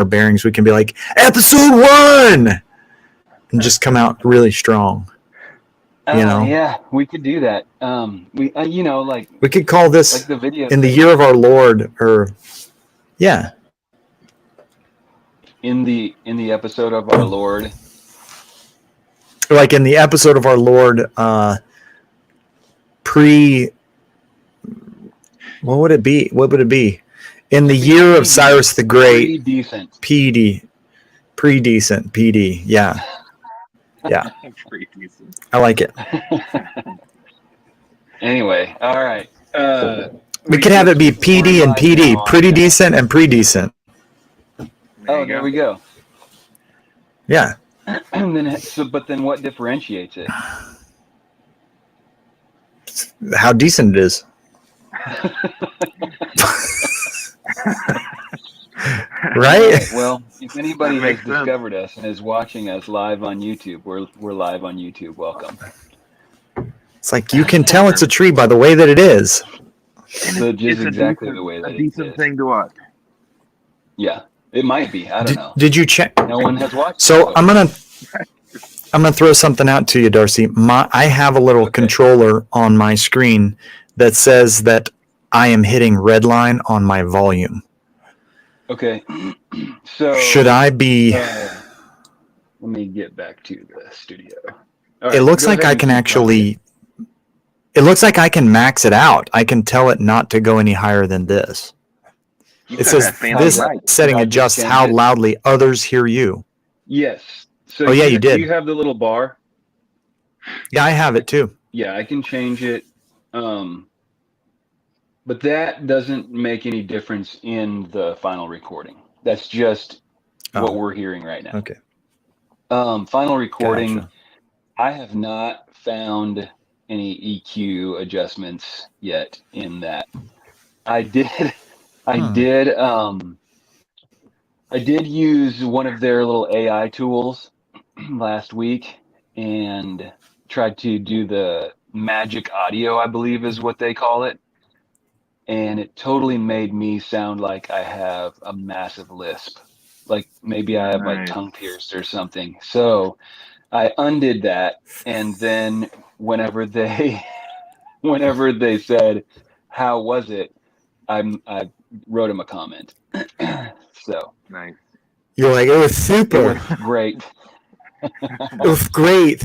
bearings, we can be like, episode 1, and just come out really strong. Yeah, we could do that. We could call this like the video in the year of our Lord, or in the episode of our Lord. Like in the episode of our Lord, what would it be? In the year of Cyrus the Great. Pre-decent. Pre-decent. PD. Yeah. Yeah. I like it. Anyway, all right. We could have it be PD and PD. Pretty decent and pre-decent. There we go. Yeah. And then, but then what differentiates it? How decent it is. Right? Well, if anybody has discovered us and is watching us live on YouTube, we're live on YouTube. Welcome. It's like you can tell it's a tree by the way that it is. So just exactly the way that it is. A decent thing to watch. Yeah, it might be. I don't know. Did you check? No one has watched. So I'm gonna throw something out to you, Darcy. I have a little controller on my screen that says that I am hitting red line on my volume. Okay. So should I be? Let me get back to the studio. Right, it looks like I can actually. It looks like I can max it out. I can tell it not to go any higher than this. It says this setting adjusts how loudly others hear you. Yes. So you did. Do you have the little bar? Yeah, I have it too. Yeah, I can change it. But that doesn't make any difference in the final recording. That's just what we're hearing right now. Okay. Final recording. Gotcha. I have not found any EQ adjustments yet in that. I did use one of their little AI tools last week and tried to do the magic audio, I believe is what they call it. And it totally made me sound like I have a massive lisp. Like maybe I have like tongue pierced or something. So I undid that, and then whenever they said, "How was it?" I wrote them a comment. So nice. You're like, it was super. It was great. It was great.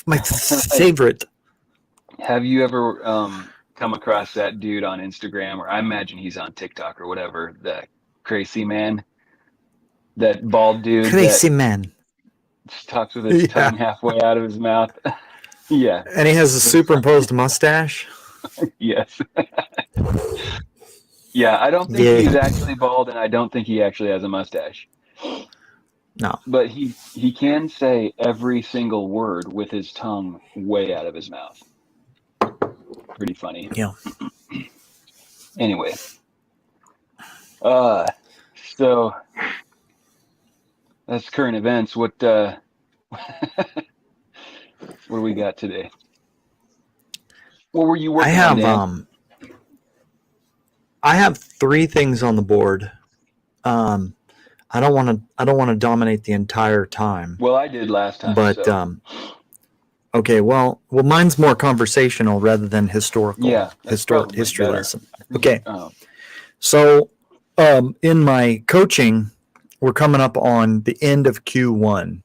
My favorite. Have you ever come across that dude on Instagram, or I imagine he's on TikTok or whatever, that crazy man? That bald dude. Crazy man. Talks with his tongue halfway out of his mouth. Yeah. And he has a superimposed mustache. Yes. Yeah, I don't think he's actually bald, and I don't think he actually has a mustache. No. But he can say every single word with his tongue way out of his mouth. Pretty funny. Yeah. Anyway. So that's current events. What do we got today? What were you working on, Dan? I have 3 things on the board. I don't want to dominate the entire time. Well, I did last time. But okay, well, mine's more conversational rather than historical. Yeah, history lesson. Okay. So, in my coaching, we're coming up on the end of Q1,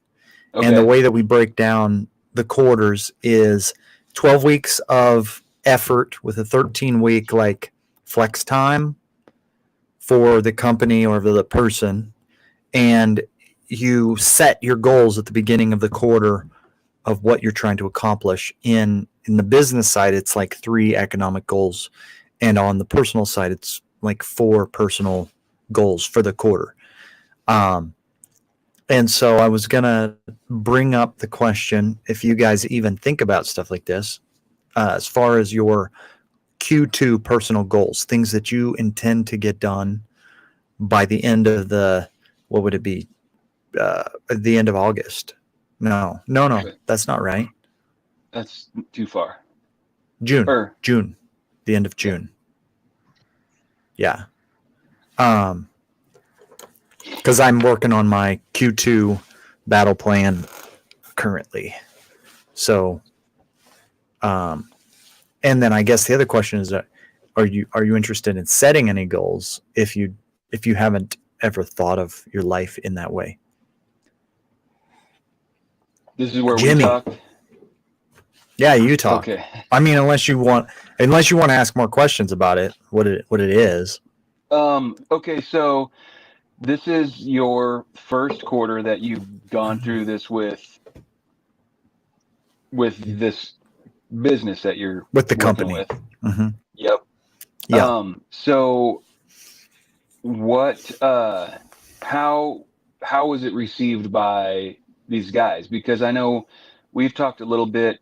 and the way that we break down the quarters is 12 weeks of effort with a 13-week like flex time for the company or the person, and you set your goals at the beginning of the quarter of what you're trying to accomplish. In the business side, it's like 3 economic goals, and on the personal side, it's like 4 personal goals for the quarter. And so I was gonna bring up the question, if you guys even think about stuff like this, as far as your Q2 personal goals, things that you intend to get done by the end of what would it be? The end of August. No, that's not right. That's too far. June, the end of June. Yeah. because I'm working on my Q2 battle plan currently. So, and then I guess the other question is, are you interested in setting any goals if you haven't ever thought of your life in that way? This is where Jimmy. we talk. Yeah, you talk. Okay. I mean, unless you want to ask more questions about it, what it is. Okay, so this is your first quarter that you've gone through this with this business that you're with the working company. with. Mm-hmm. Yep. Yeah. So what? How was it received by these guys? Because I know we've talked a little bit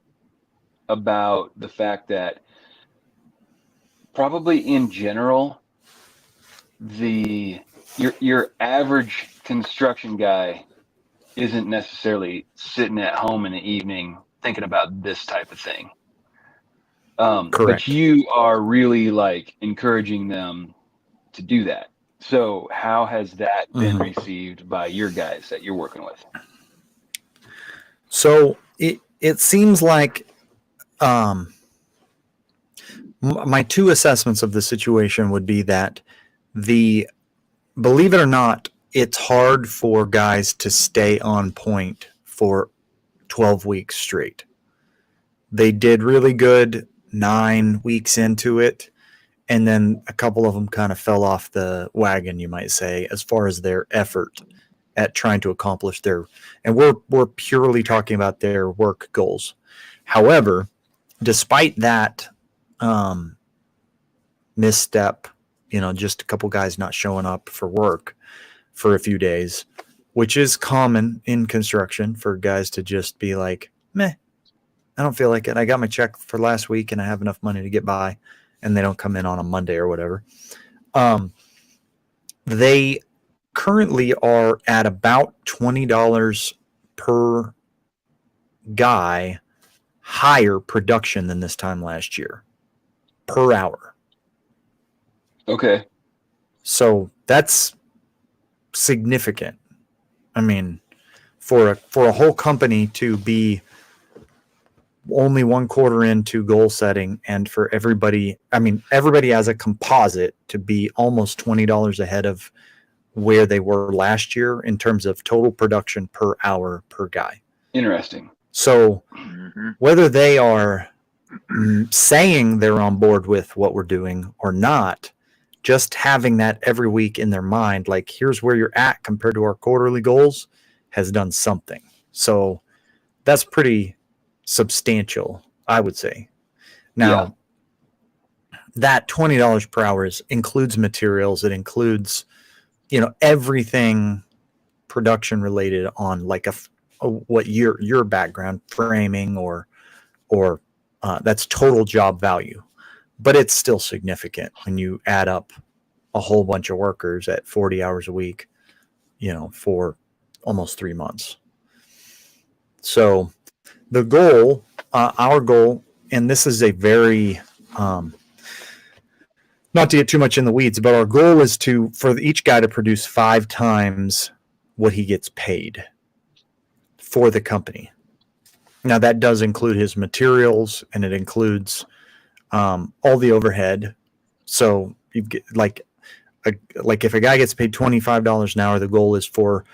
about the fact that probably in general, your average construction guy isn't necessarily sitting at home in the evening thinking about this type of thing. Correct. But you are really like encouraging them to do that. So how has that been received by your guys that you're working with? So it seems like my two assessments of the situation would be that believe it or not, it's hard for guys to stay on point for 12 weeks straight. They did really good 9 weeks into it, and then a couple of them kind of fell off the wagon, you might say, as far as their effort at trying to accomplish and we're purely talking about their work goals. However, despite that misstep, just a couple guys not showing up for work for a few days, which is common in construction for guys to just be like, meh, I don't feel like it. I got my check for last week and I have enough money to get by, and they don't come in on a Monday or whatever. They currently are at about $20 per guy higher production than this time last year per hour. Okay. So that's significant. I mean, for a whole company to be only one quarter into goal setting, and for everybody as a composite to be almost $20 ahead of where they were last year in terms of total production per hour per guy. Interesting. So whether they are saying they're on board with what we're doing or not, just having that every week in their mind, like, here's where you're at compared to our quarterly goals, has done something. So that's pretty substantial, I would say. Now, that $20 per hour includes materials. It includes, everything production related on like what your background, framing or that's total job value. But it's still significant when you add up a whole bunch of workers at 40 hours a week, for almost 3 months. So the goal, our goal, and this is a very, not to get too much in the weeds, but our goal is for each guy to produce 5 times what he gets paid for the company. Now that does include his materials, and it includes all the overhead. So you get like if a guy gets paid $25 an hour, the goal is for,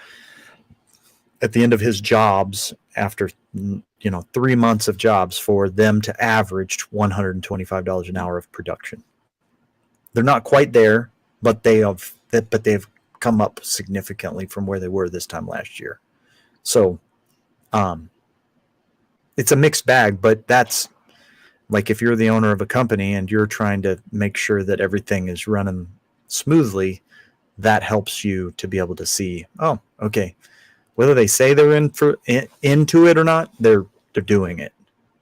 at the end of his jobs, after 3 months of jobs, for them to average $125 an hour of production. They're not quite there, but they've come up significantly from where they were this time last year. So it's a mixed bag, but that's like, if you're the owner of a company and you're trying to make sure that everything is running smoothly, that helps you to be able to see, oh, okay, whether they say they're into it or not, they're doing it.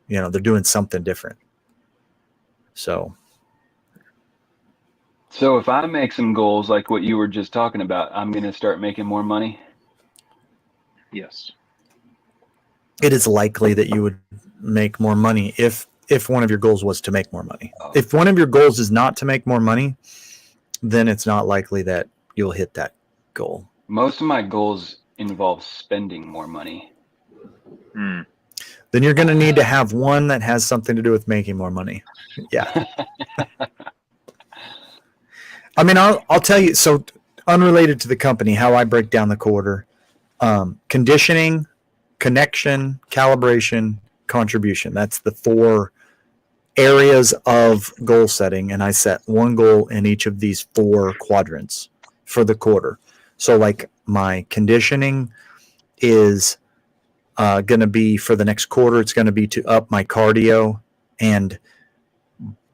They're doing something different. So if I make some goals like what you were just talking about, I'm going to start making more money. Yes. It is likely that you would make more money if one of your goals was to make more money. If one of your goals is not to make more money, then it's not likely that you'll hit that goal. Most of my goals involve spending more money. Hmm. Then you're going to need to have one that has something to do with making more money. Yeah. I mean, I'll tell you. So, unrelated to the company, how I break down the quarter: conditioning, connection, calibration, contribution. That's the 4 areas of goal setting, and I set one goal in each of these 4 quadrants for the quarter. So, like my conditioning is going to be for the next quarter. It's going to be to up my cardio, and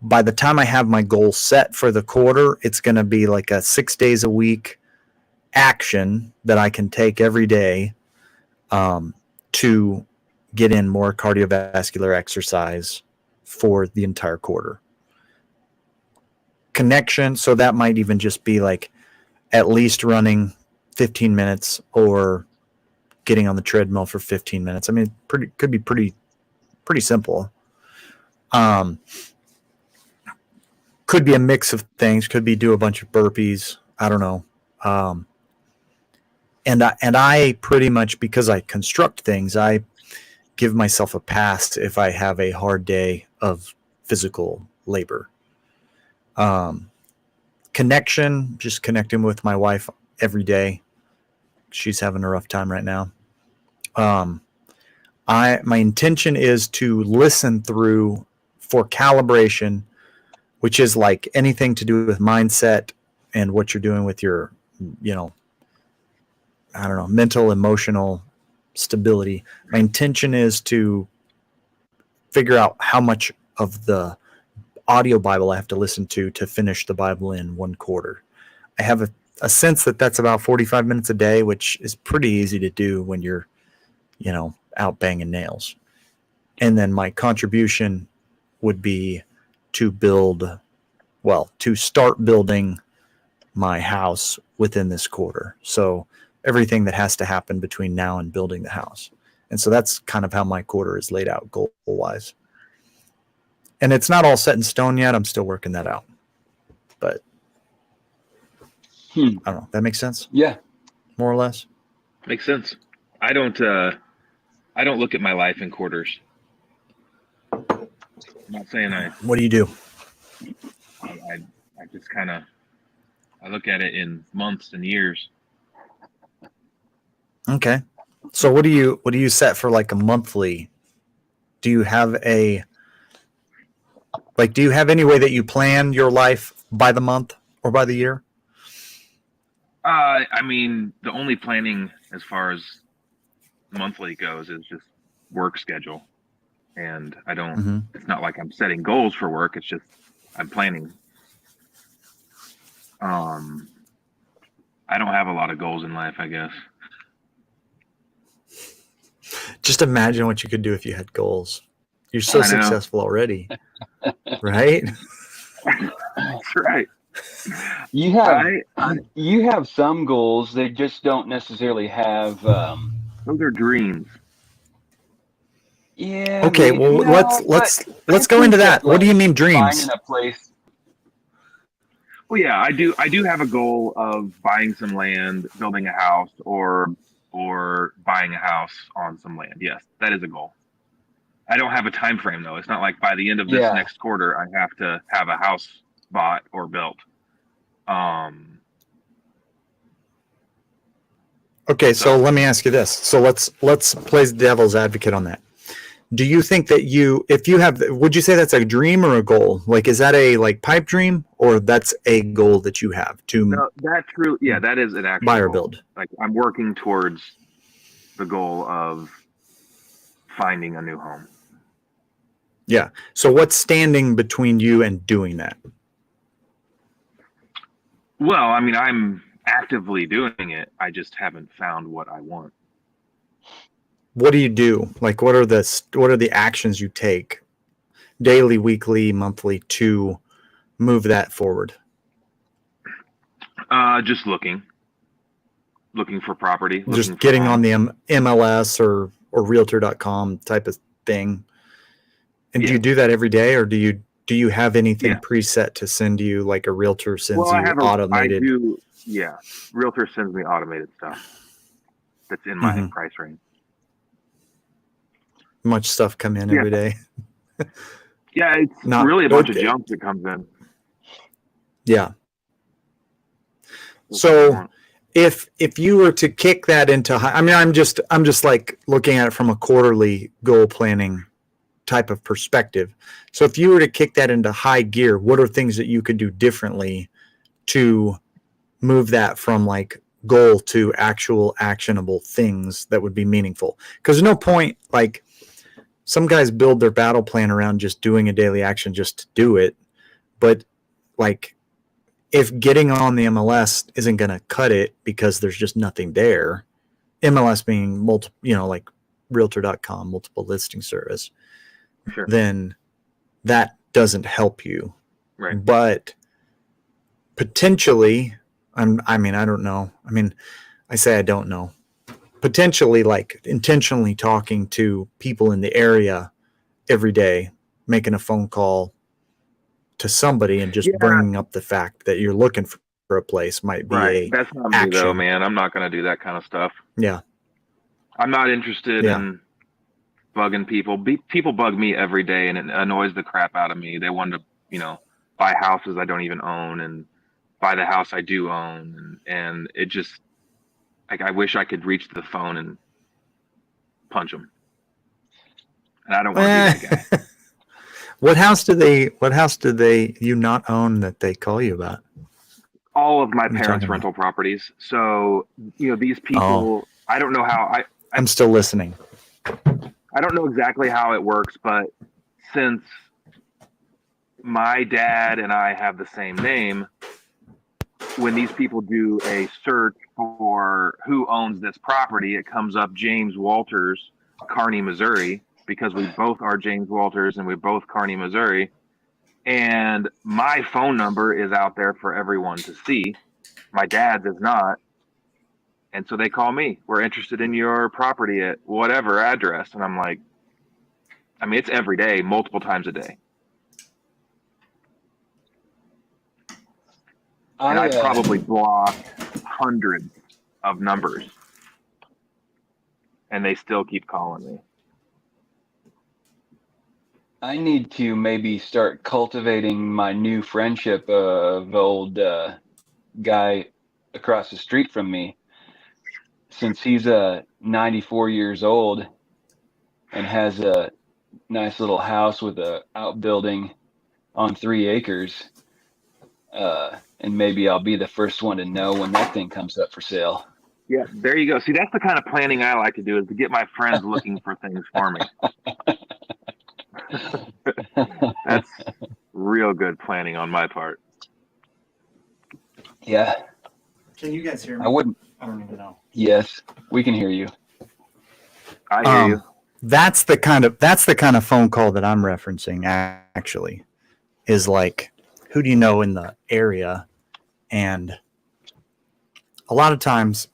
by the time I have my goal set for the quarter, it's going to be like a 6 days a week action that I can take every day to get in more cardiovascular exercise for the entire quarter. Connection, so that might even just be like at least running 15 minutes or getting on the treadmill for 15 minutes. I mean, could be pretty simple. Could be a mix of things. Could be do a bunch of burpees. I don't know. And I pretty much, because I construct things, I give myself a pass if I have a hard day of physical labor. Connection, just connecting with my wife every day. She's having a rough time right now. My intention is to listen through for calibration, which is like anything to do with mindset and what you're doing with your, mental, emotional stability. My intention is to figure out how much of the audio Bible I have to listen to finish the Bible in one quarter. I have a sense that that's about 45 minutes a day, which is pretty easy to do when you're, out banging nails. And then my contribution would be to start building my house within this quarter. So everything that has to happen between now and building the house. And so that's kind of how my quarter is laid out goal-wise. And it's not all set in stone yet. I'm still working that out. But I don't know. That makes sense? Yeah. More or less? Makes sense. I don't look at my life in quarters. I'm not saying What do you do? I just kind of, I look at it in months and years. Okay. So what do you set for like a monthly? Do you have any way that you plan your life by the month or by the year? I mean, the only planning as far as monthly goes is just work schedule. And I don't, it's not like I'm setting goals for work. It's just, I'm planning. I don't have a lot of goals in life, I guess. Just imagine what you could do if you had goals. You're so successful already, right? That's right. You have some goals. They just don't necessarily have. Those are dreams. Yeah. Okay. Well, let's go into that. What do you mean dreams? Finding a place. Well, yeah, I do have a goal of buying some land, building a house, or buying a house on some land. Yes, that is a goal. I don't have a time frame though. It's not like by the end of this next quarter I have to have a house bought or built. Okay, so let me ask you this. So let's play devil's advocate on that. Do you think that if you have, would you say that's a dream or a goal? Like, is that a pipe dream, or that's a goal that you have to? No, that true. Yeah, that is an actual buy or goal. build. Like, I'm working towards the goal of finding a new home. Yeah. So what's standing between you and doing that? Well, I mean, I'm actively doing it. I just haven't found what I want. What do you do? Like, what are the actions you take daily, weekly, monthly to move that forward? Just looking for property. Just getting on the MLS or realtor.com type of thing. And do you do that every day, or do you do you have anything Yeah. preset to send you, like a realtor sends Well, you I automated? do. Yeah, realtor sends me automated stuff that's in my price range. Much stuff come in every day. Yeah, it's Not really a bunch of junk that comes in. Yeah. So if you were to kick that into high, I mean, I'm just like looking at it from a quarterly goal planning type of perspective. So if you were to kick that into high gear, what are things that you could do differently to move that from like goal to actual actionable things that would be meaningful? Because there's no point, like some guys build their battle plan around just doing a daily action just to do it. But like, if getting on the MLS isn't going to cut it because there's just nothing there, MLS being multiple, like realtor.com, multiple listing service, sure, then that doesn't help you. Right. But potentially, I don't know. I mean, I say I don't know. Potentially, like intentionally talking to people in the area every day, making a phone call to somebody and just bringing up the fact that you're looking for a place might be That's not action. me though, man. I'm not going to do that kind of stuff. Yeah. I'm not interested in bugging people. People bug me every day and it annoys the crap out of me. They want to, buy houses I don't even own and buy the house I do own. And it just, like, I wish I could reach the phone and punch them. And I don't want to be that guy. What house do you not own that they call you about? All of my parents' rental properties. So, these people, I don't know how I'm still listening. I don't know exactly how it works, but since my dad and I have the same name, when these people do a search for who owns this property, it comes up James Walters, Kearney, Missouri, because we both are James Walters and we're both Kearney, Missouri. And my phone number is out there for everyone to see. My dad's is not. And so they call me. We're interested in your property at whatever address. And I'm like, it's every day, multiple times a day. And I probably blocked hundreds of numbers. And they still keep calling me. I need to maybe start cultivating my new friendship of old guy across the street from me, since he's 94 years old and has a nice little house with a outbuilding on 3 acres. And maybe I'll be the first one to know when that thing comes up for sale. Yeah, there you go. See, that's the kind of planning I like to do, is to get my friends looking for things for me. That's real good planning on my part. Yeah. Can you guys hear me? I wouldn't. I don't even know. Yes, we can hear you. I hear you. That's the kind of phone call that I'm referencing, actually, is like, who do you know in the area? And a lot of times,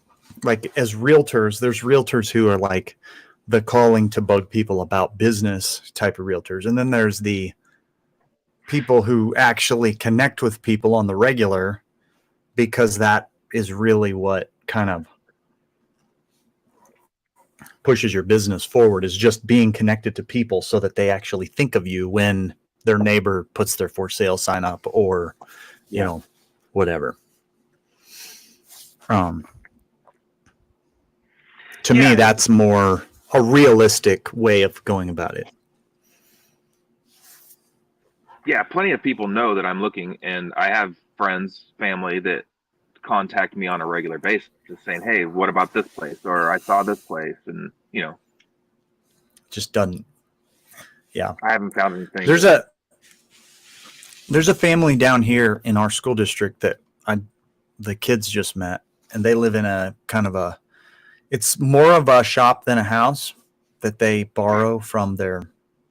like as realtors, there's realtors who are like the calling to bug people about business type of realtors. And then there's the people who actually connect with people on the regular, because that is really what kind of pushes your business forward, is just being connected to people so that they actually think of you when their neighbor puts their for sale sign up or, whatever. To me, that's more a realistic way of going about it. Yeah, plenty of people know that I'm looking, and I have friends, family that contact me on a regular basis, just saying, "Hey, what about this place?" Or "I saw this place," and just doesn't. Yeah, I haven't found anything. There's a family down here in our school district that the kids just met, and they live in a kind of it's more of a shop than a house that they borrow from their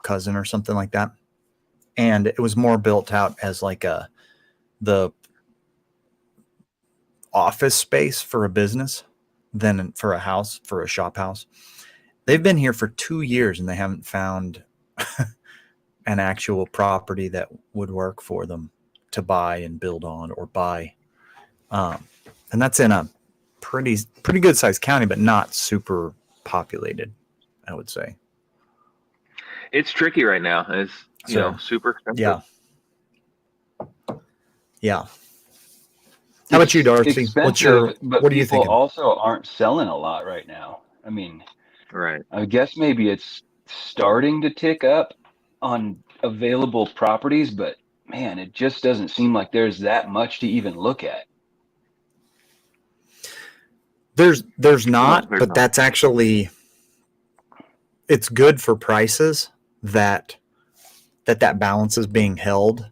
cousin or something like that. And it was more built out as like the office space for a business than for a house, for a shop house. They've been here for 2 years and they haven't found an actual property that would work for them to buy and build on or buy. And that's in a pretty good sized county, but not super populated, I would say. It's tricky right now. It's super expensive. Yeah. How about you, Darcy? What do you think? People also aren't selling a lot right now. I mean, right. I guess maybe it's starting to tick up on available properties, but man, it just doesn't seem like there's that much to even look at. There's not, but that's actually, it's good for prices that balance is being held,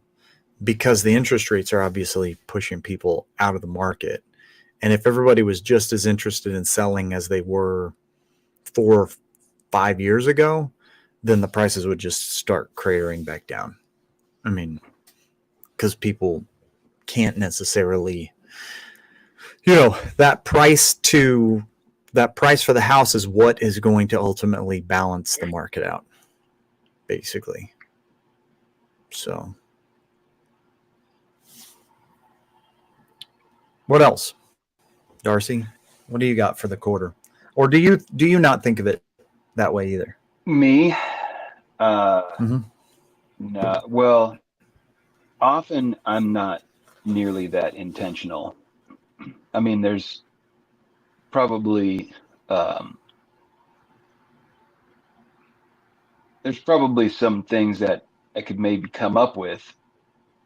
because the interest rates are obviously pushing people out of the market. And if everybody was just as interested in selling as they were 4 or 5 years ago, then the prices would just start cratering back down. I mean, because people can't necessarily, that price for the house is what is going to ultimately balance the market out, basically. So what else, Darcy? What do you got for the quarter? Or do you not think of it that way either? Me? No. Well, often I'm not nearly that intentional. I mean, there's probably some things that I could maybe come up with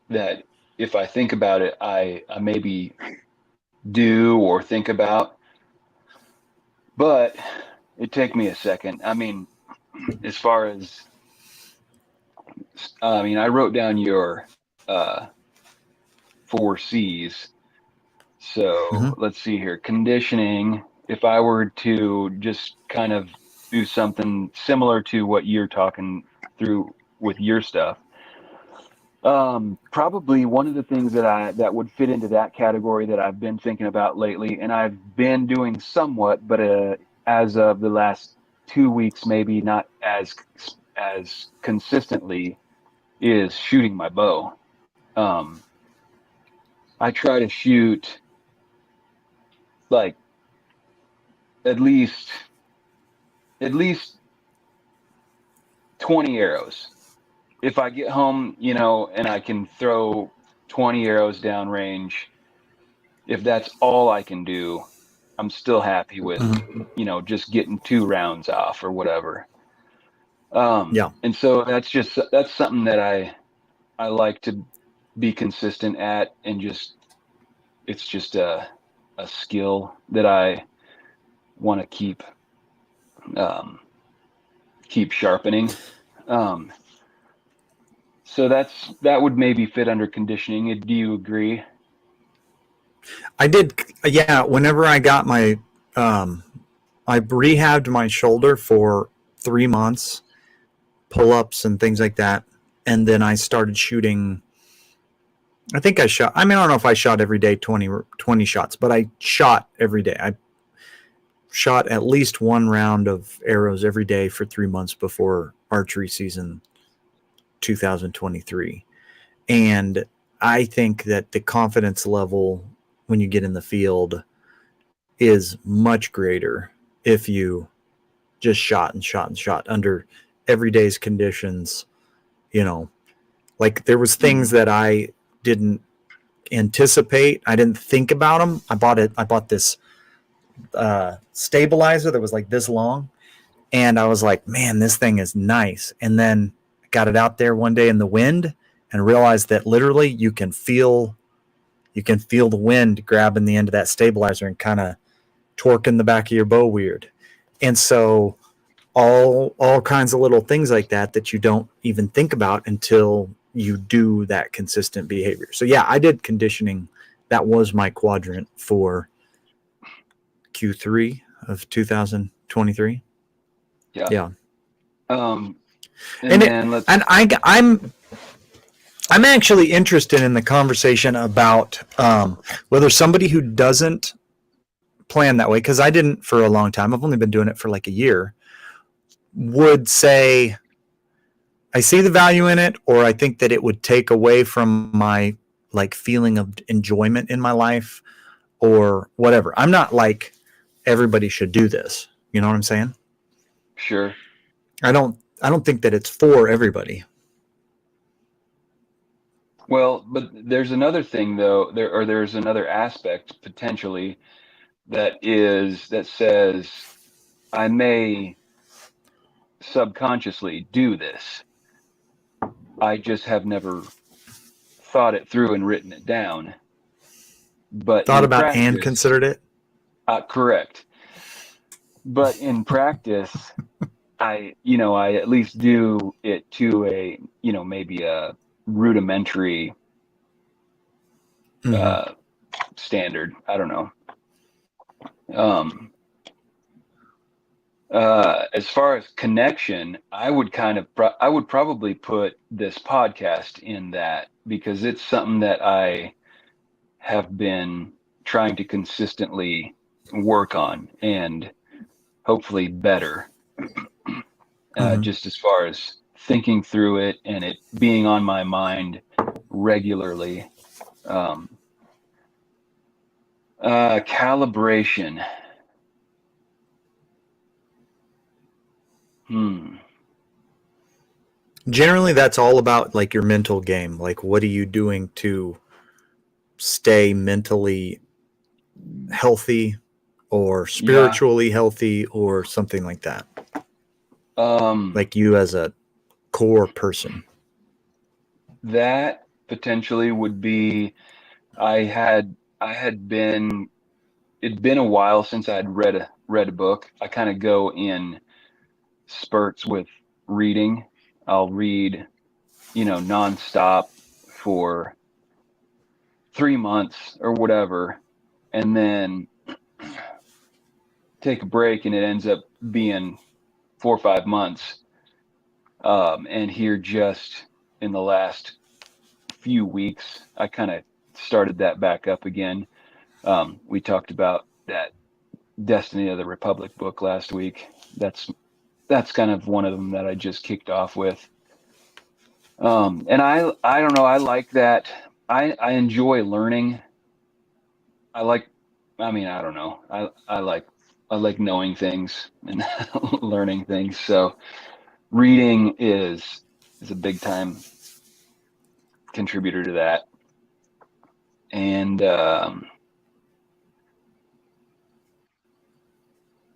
that if I think about it, I maybe do or think about, but it'd take me a second. I mean, as far as, I wrote down your 4 C's. So let's see here. Conditioning, if I were to just kind of do something similar to what you're talking through with your stuff, probably one of the things that would fit into that category that I've been thinking about lately, and I've been doing somewhat, but as of the last 2 weeks, maybe not as consistently, is shooting my bow. I try to shoot like at least 20 arrows. If I get home, and I can throw 20 arrows downrange, if that's all I can do, I'm still happy with, just getting 2 rounds off or whatever. And so that's something that I like to be consistent at, and it's just a skill that I want to keep sharpening. So that would maybe fit under conditioning. Do you agree? I did. Yeah. Whenever I got I rehabbed my shoulder for 3 months, pull-ups and things like that. And then I started shooting. I think I shot, I don't know if I shot every day 20 shots, but I shot every day. I shot at least 1 round of arrows every day for 3 months before archery season 2023. And I think that the confidence level when you get in the field is much greater if you just shot and shot and shot under everyday's conditions. Like there was things that I didn't anticipate. I didn't think about them. I bought this stabilizer that was like this long, and I was like, man, this thing is nice. And then I got it out there one day in the wind and realized that literally you can feel the wind grabbing the end of that stabilizer and kind of torquing the back of your bow weird. And so all kinds of little things like that you don't even think about until you do that consistent behavior. So yeah, I did conditioning. That was my quadrant for Q3 of 2023. Yeah. I'm actually interested in the conversation about whether somebody who doesn't plan that way, because I didn't for a long time, I've only been doing it for like a year, would say, I see the value in it, or I think that it would take away from my like feeling of enjoyment in my life or whatever. I'm not like everybody should do this. You know what I'm saying? Sure. I don't think that it's for everybody. Well, but there's another thing though, there's another aspect potentially that says I may subconsciously do this. I just have never thought it through and written it down. But Thought in about practice, and considered it? Correct. But in practice, I at least do it to a, maybe a rudimentary standard. I don't know. As far as connection, I would probably put this podcast in that, because it's something that I have been trying to consistently work on and hopefully better. Just as far as thinking through it and it being on my mind regularly. Calibration. Generally, that's all about like your mental game. Like, what are you doing to stay mentally healthy or spiritually healthy or something like that? Like you as a core person. That potentially would be, it'd been a while since I'd read a book. I kind of go in spurts with reading. I'll read, nonstop for 3 months or whatever, and then take a break, and it ends up being 4 or 5 months. And here just in the last few weeks, I kind of started that back up again. We talked about that Destiny of the Republic book last week. That's kind of one of them that I just kicked off with. And I don't know, I like that. I enjoy learning. I don't know. I like knowing things and learning things. So reading is a big time contributor to that. And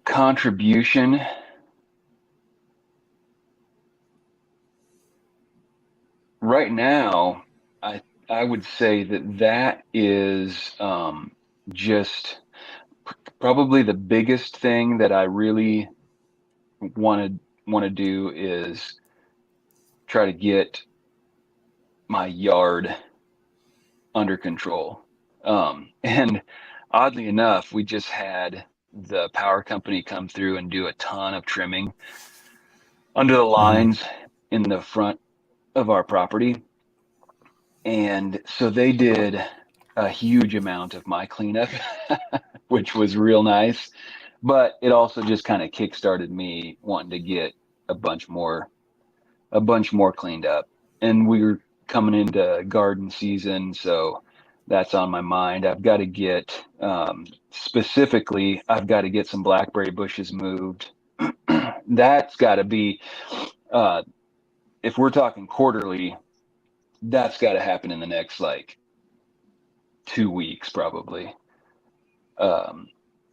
contribution. Right now, I would say that is just probably the biggest thing that I really want to do is try to get my yard under control. And oddly enough, we just had the power company come through and do a ton of trimming under the lines in the front of our property. And so they did a huge amount of my cleanup, which was real nice. But it also just kind of kickstarted me wanting to get a bunch more cleaned up. And we were coming into garden season, so that's on my mind. I've got to get, specifically, I've got to get some blackberry bushes moved. That's got to be, if we're talking quarterly, that's got to happen in the next 2 weeks probably.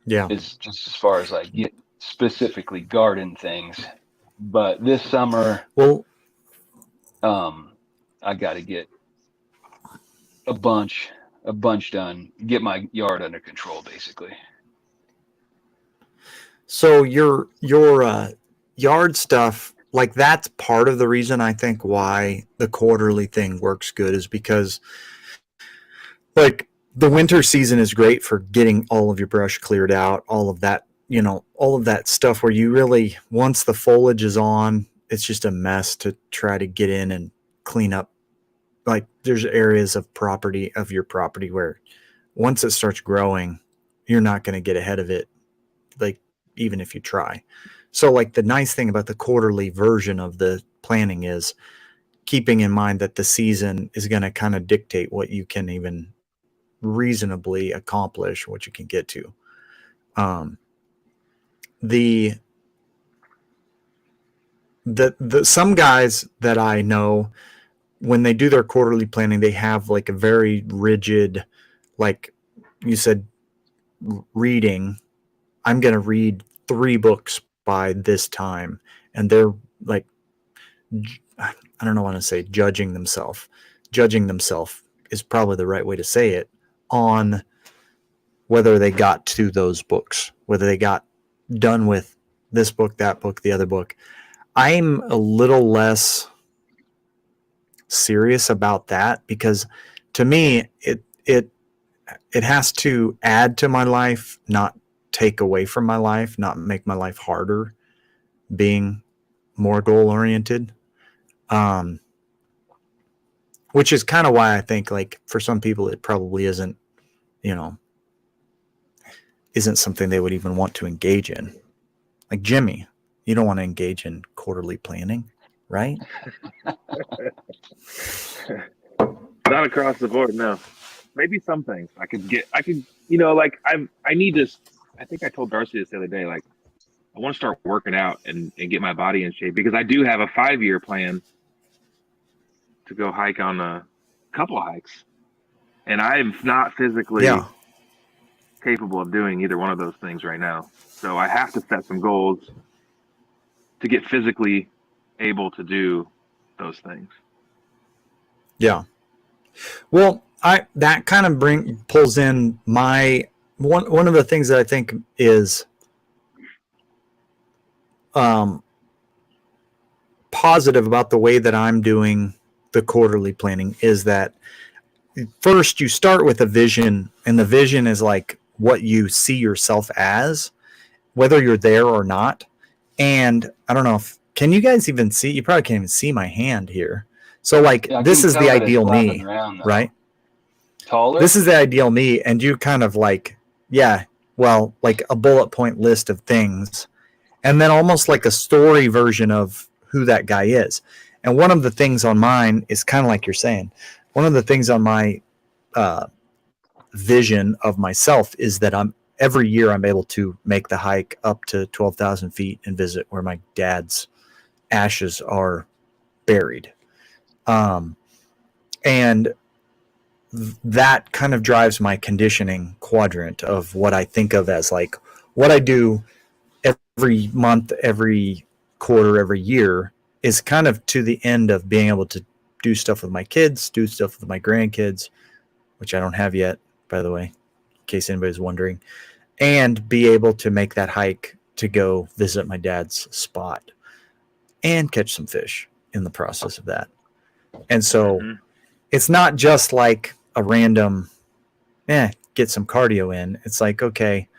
It's just as far as get specifically garden things. But this summer, I got to get a bunch done, get my yard under control, basically. So your yard stuff, like that's part of the reason I think why the quarterly thing works good, is because like the winter season is great for getting all of your brush cleared out, all of that, all of that stuff where you really, once the foliage is on, it's just a mess to try to get in and clean up. Like there's areas of your property where once it starts growing, you're not going to get ahead of it. Like even if you try. So like the nice thing about the quarterly version of the planning is keeping in mind that the season is going to kind of dictate what you can even reasonably accomplish, what you can get to. The some guys that I know, when they do their quarterly planning, they have like a very rigid, like you said, reading. I'm going to read 3 books by this time. And they're like, I don't know what to say, judging themselves. Judging themselves is probably the right way to say it, on whether they got to those books, whether they got done with this book, that book, the other book. I'm a little less serious about that, because to me, it has to add to my life, not take away from my life, not make my life harder, being more goal oriented. Which is kind of why I think, like, for some people, it probably isn't, isn't something they would even want to engage in. Like Jimmy, you don't want to engage in quarterly planning, right? Not across the board, no. Maybe some things I could, like I need to, I think I told Darcy this the other day, like I want to start working out and get my body in shape, because I do have a 5-year plan to go hike on a couple hikes, and I'm not physically capable of doing either one of those things right now. So I have to set some goals to get physically able to do those things. Yeah. Well, that kind of pulls in my one of the things that I think is positive about the way that I'm doing the quarterly planning is that first you start with a vision, and the vision is like what you see yourself as, whether you're there or not. And I don't know can you guys even see? You probably can't even see my hand here. So like, this is the ideal me, right? Taller? This is the ideal me. And you kind of like, like a bullet point list of things, and then almost like a story version of who that guy is. And one of the things on mine is kind of like you're saying, one of the things on my vision of myself is that every year I'm able to make the hike up to 12,000 feet and visit where my dad's ashes are buried. And that kind of drives my conditioning quadrant of what I think of as like what I do every month, every quarter, every year is kind of to the end of being able to do stuff with my kids, do stuff with my grandkids, which I don't have yet, by the way, in case anybody's wondering, and be able to make that hike to go visit my dad's spot and catch some fish in the process of that. And so it's not just like a random, get some cardio in. It's like, okay,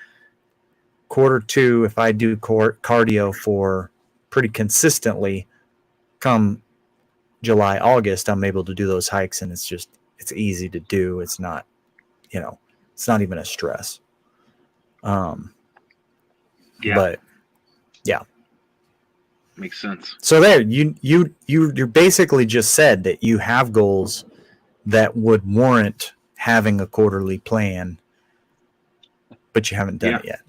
Q2, if I do cardio for pretty consistently, come July, August, I'm able to do those hikes, and it's easy to do. It's not, it's not even a stress. But yeah. Makes sense. So there, you basically just said that you have goals that would warrant having a quarterly plan, but you haven't done it yet.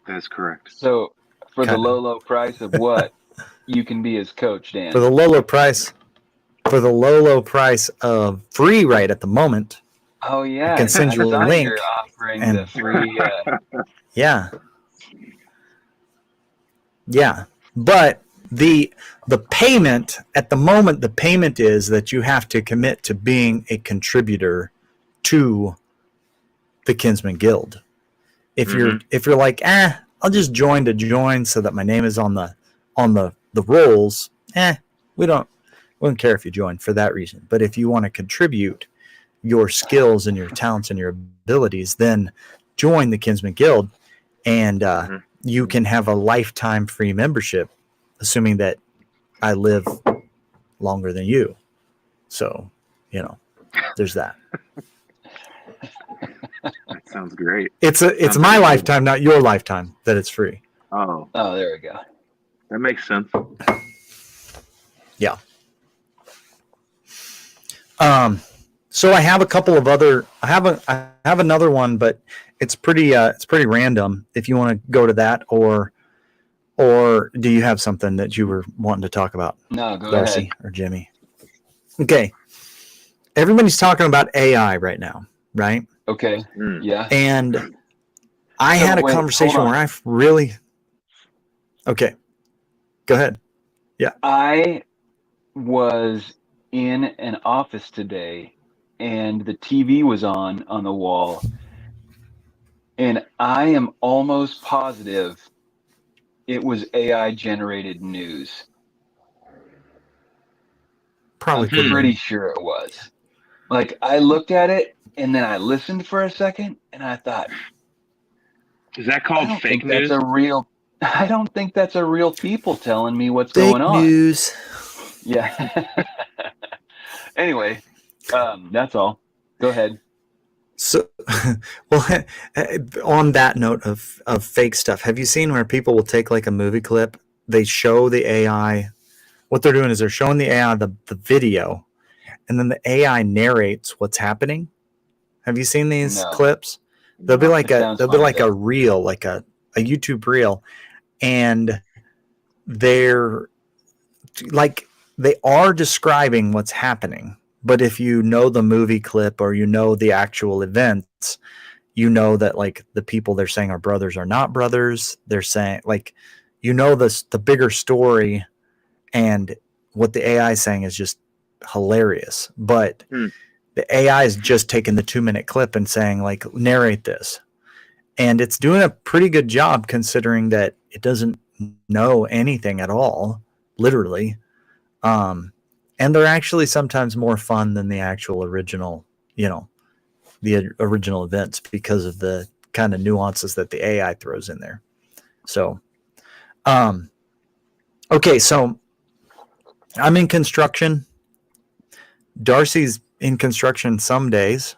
That's correct. So for the low price of what, you can be his coach, Dan. For the low price of free right at the moment. Oh yeah, I can send you a link. You're offering the free. Yeah. But the payment at the moment, the payment is that you have to commit to being a contributor to the Kinsman Guild. If you're like, I'll just join to join so that my name is on the rolls, we don't care if you join for that reason. But if you want to contribute your skills and your talents and your abilities, then join the Kinsman Guild, and you can have a lifetime free membership, assuming that I live longer than you. So, there's that. That's Sounds great. It's Sounds my good. lifetime, not your lifetime, that it's free. Oh, Oh, there we go. that makes sense. Yeah. So I have a couple of other. I have another one, but it's pretty random. If you want to go to that, or do you have something that you were wanting to talk about, No, go Darcy ahead. or Jimmy? Okay. Everybody's talking about AI right now, right? Okay. Mm. Yeah. And I had a wait, conversation hold on. where I really. Okay. Go ahead. I was in an office today and the TV was on the wall, and I am almost positive it was AI generated news. Probably I'm could have pretty been. sure it was. Like, I looked at it and then I listened for a second and I thought, Is that I called don't fake think that's news? a real I don't think that's a real people telling me what's Fake going on. news. Yeah. Anyway, that's all. Go ahead. So, well, on that note of fake stuff, have you seen where people will take like a movie clip? They show the AI. What they're doing is they're showing the AI the video, and then the AI narrates what's happening. Have you seen these No. clips? They'll be No. like It sounds fun, a though. reel, like a YouTube reel, and they're like they are describing what's happening. But if you know the movie clip or you know the actual events, you know that like the people they're saying are brothers are not brothers. They're saying like, you know, the bigger story, and what the AI is saying is just hilarious. But the AI is just taking the 2-minute clip and saying like, narrate this. And it's doing a pretty good job considering that it doesn't know anything at all, literally. And they're actually sometimes more fun than the actual original, the original events because of the kind of nuances that the AI throws in there. So, okay, so I'm in construction. Darcy's in construction some days.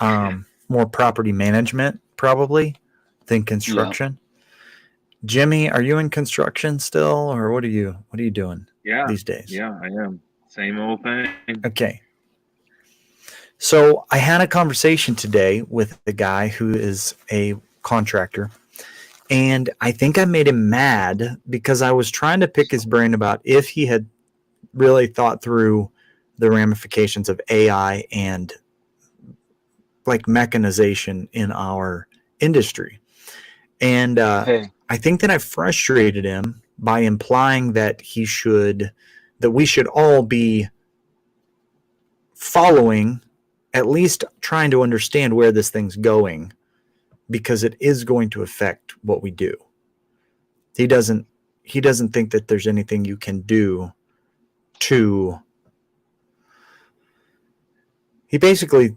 More property management probably than construction. Jimmy, are you in construction still, or what are you doing these days? Yeah, I am. Same old thing. Okay. So I had a conversation today with a guy who is a contractor, and I think I made him mad because I was trying to pick his brain about if he had really thought through the ramifications of AI and like mechanization in our industry. And Hey, I think that I frustrated him by implying that we should all be following, at least trying to understand where this thing's going, because it is going to affect what we do. He doesn't think that there's anything you can do to. He basically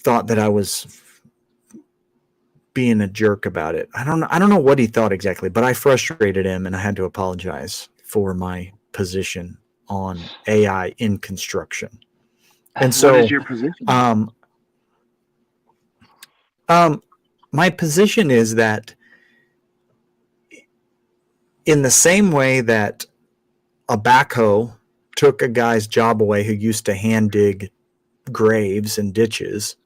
thought that I was being a jerk about it. I don't know what he thought exactly, but I frustrated him and I had to apologize for my position on AI in construction. And so, what is your position? My position is that in the same way that a backhoe took a guy's job away who used to hand dig graves and ditches,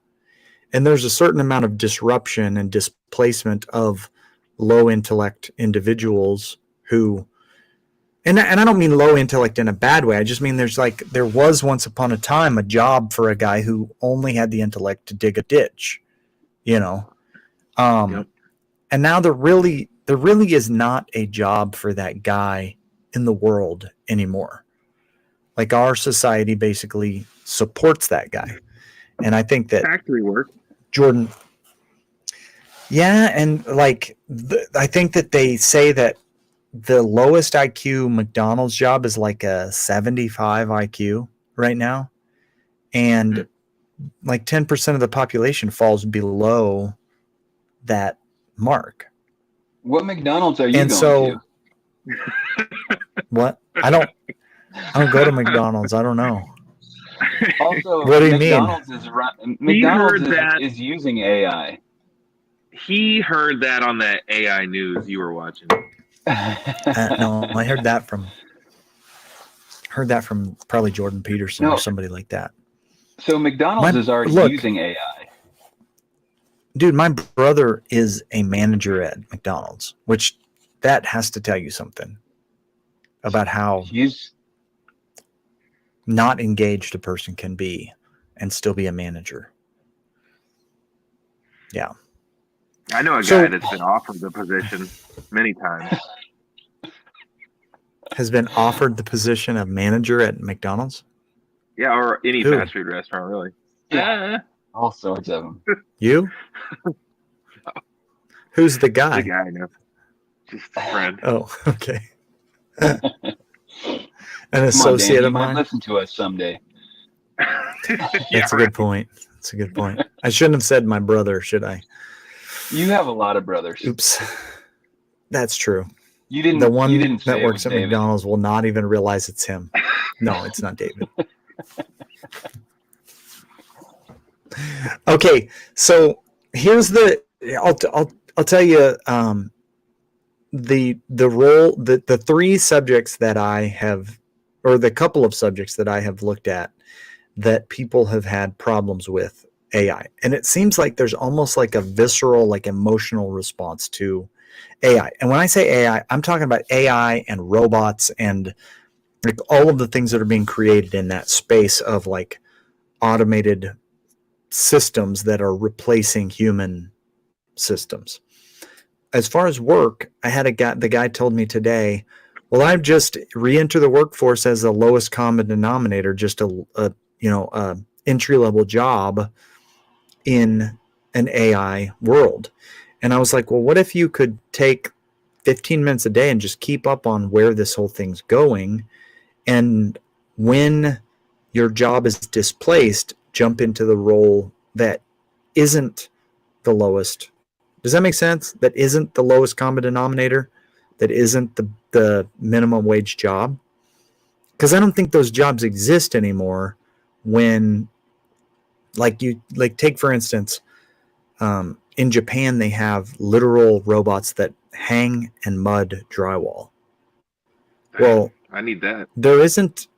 and there's a certain amount of disruption and displacement of low intellect individuals who, and I don't mean low intellect in a bad way. I just mean there was once upon a time a job for a guy who only had the intellect to dig a ditch, Yep. And now there really is not a job for that guy in the world anymore. Like our society basically supports that guy. And I think that Factory work. Jordan, yeah, and like I think that they say that the lowest IQ McDonald's job is like a 75 IQ right now, and like 10% of the population falls below that mark. what McDonald's are you And going so, to? what? I don't go to McDonald's. I don't know. Also, What do you mean? McDonald's heard that. is using AI. He heard that on the AI news you were watching. No, I heard that from probably Jordan Peterson or somebody like that. So McDonald's is already using AI. Dude, my brother is a manager at McDonald's, which that has to tell you something about how not engaged a person can be and still be a manager. Yeah. I know a guy that's been offered the position many times. Has been offered the position of manager at McDonald's? Yeah, or any fast food restaurant, really. Yeah. All sorts of them. You? Who's the guy? The guy I know. Just a friend. Oh, okay. An associate of mine. You might listen to us someday. That's a good point. That's a good point. I shouldn't have said my brother, should I? You have a lot of brothers. Oops. That's true. The one that works at McDonald's will not even realize it's him. No, it's not David. Okay, so here's I'll tell you the role, the three subjects that I have, or the couple of subjects that I have looked at that people have had problems with AI. And it seems like there's almost like a visceral, like emotional response to AI. And when I say AI, I'm talking about AI and robots and like all of the things that are being created in that space of like automated systems that are replacing human systems. As far as work, I had the guy told me today, well, I've just re-entered the workforce as the lowest common denominator, just a entry-level job in an AI world. And I was like, well, what if you could take 15 minutes a day and just keep up on where this whole thing's going? And when your job is displaced, jump into the role that isn't the lowest. Does that make sense? That isn't the lowest common denominator, that isn't the minimum wage job. Because I don't think those jobs exist anymore when, take for instance, in Japan, they have literal robots that hang and mud drywall. Well, I need that. There isn't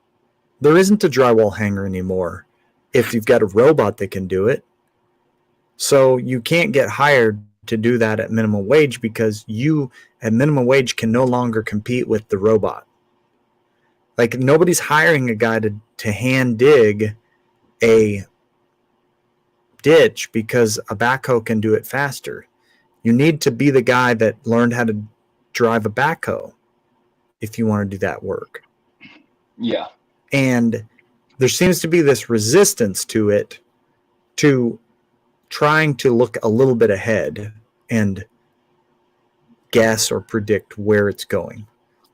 a drywall hanger anymore if you've got a robot that can do it. So you can't get hired to do that at minimum wage because you at minimum wage can no longer compete with the robot. Like nobody's hiring a guy to hand dig a ditch because a backhoe can do it faster. You need to be the guy that learned how to drive a backhoe if you want to do that work. Yeah. And there seems to be this resistance to it, to trying to look a little bit ahead and guess or predict where it's going.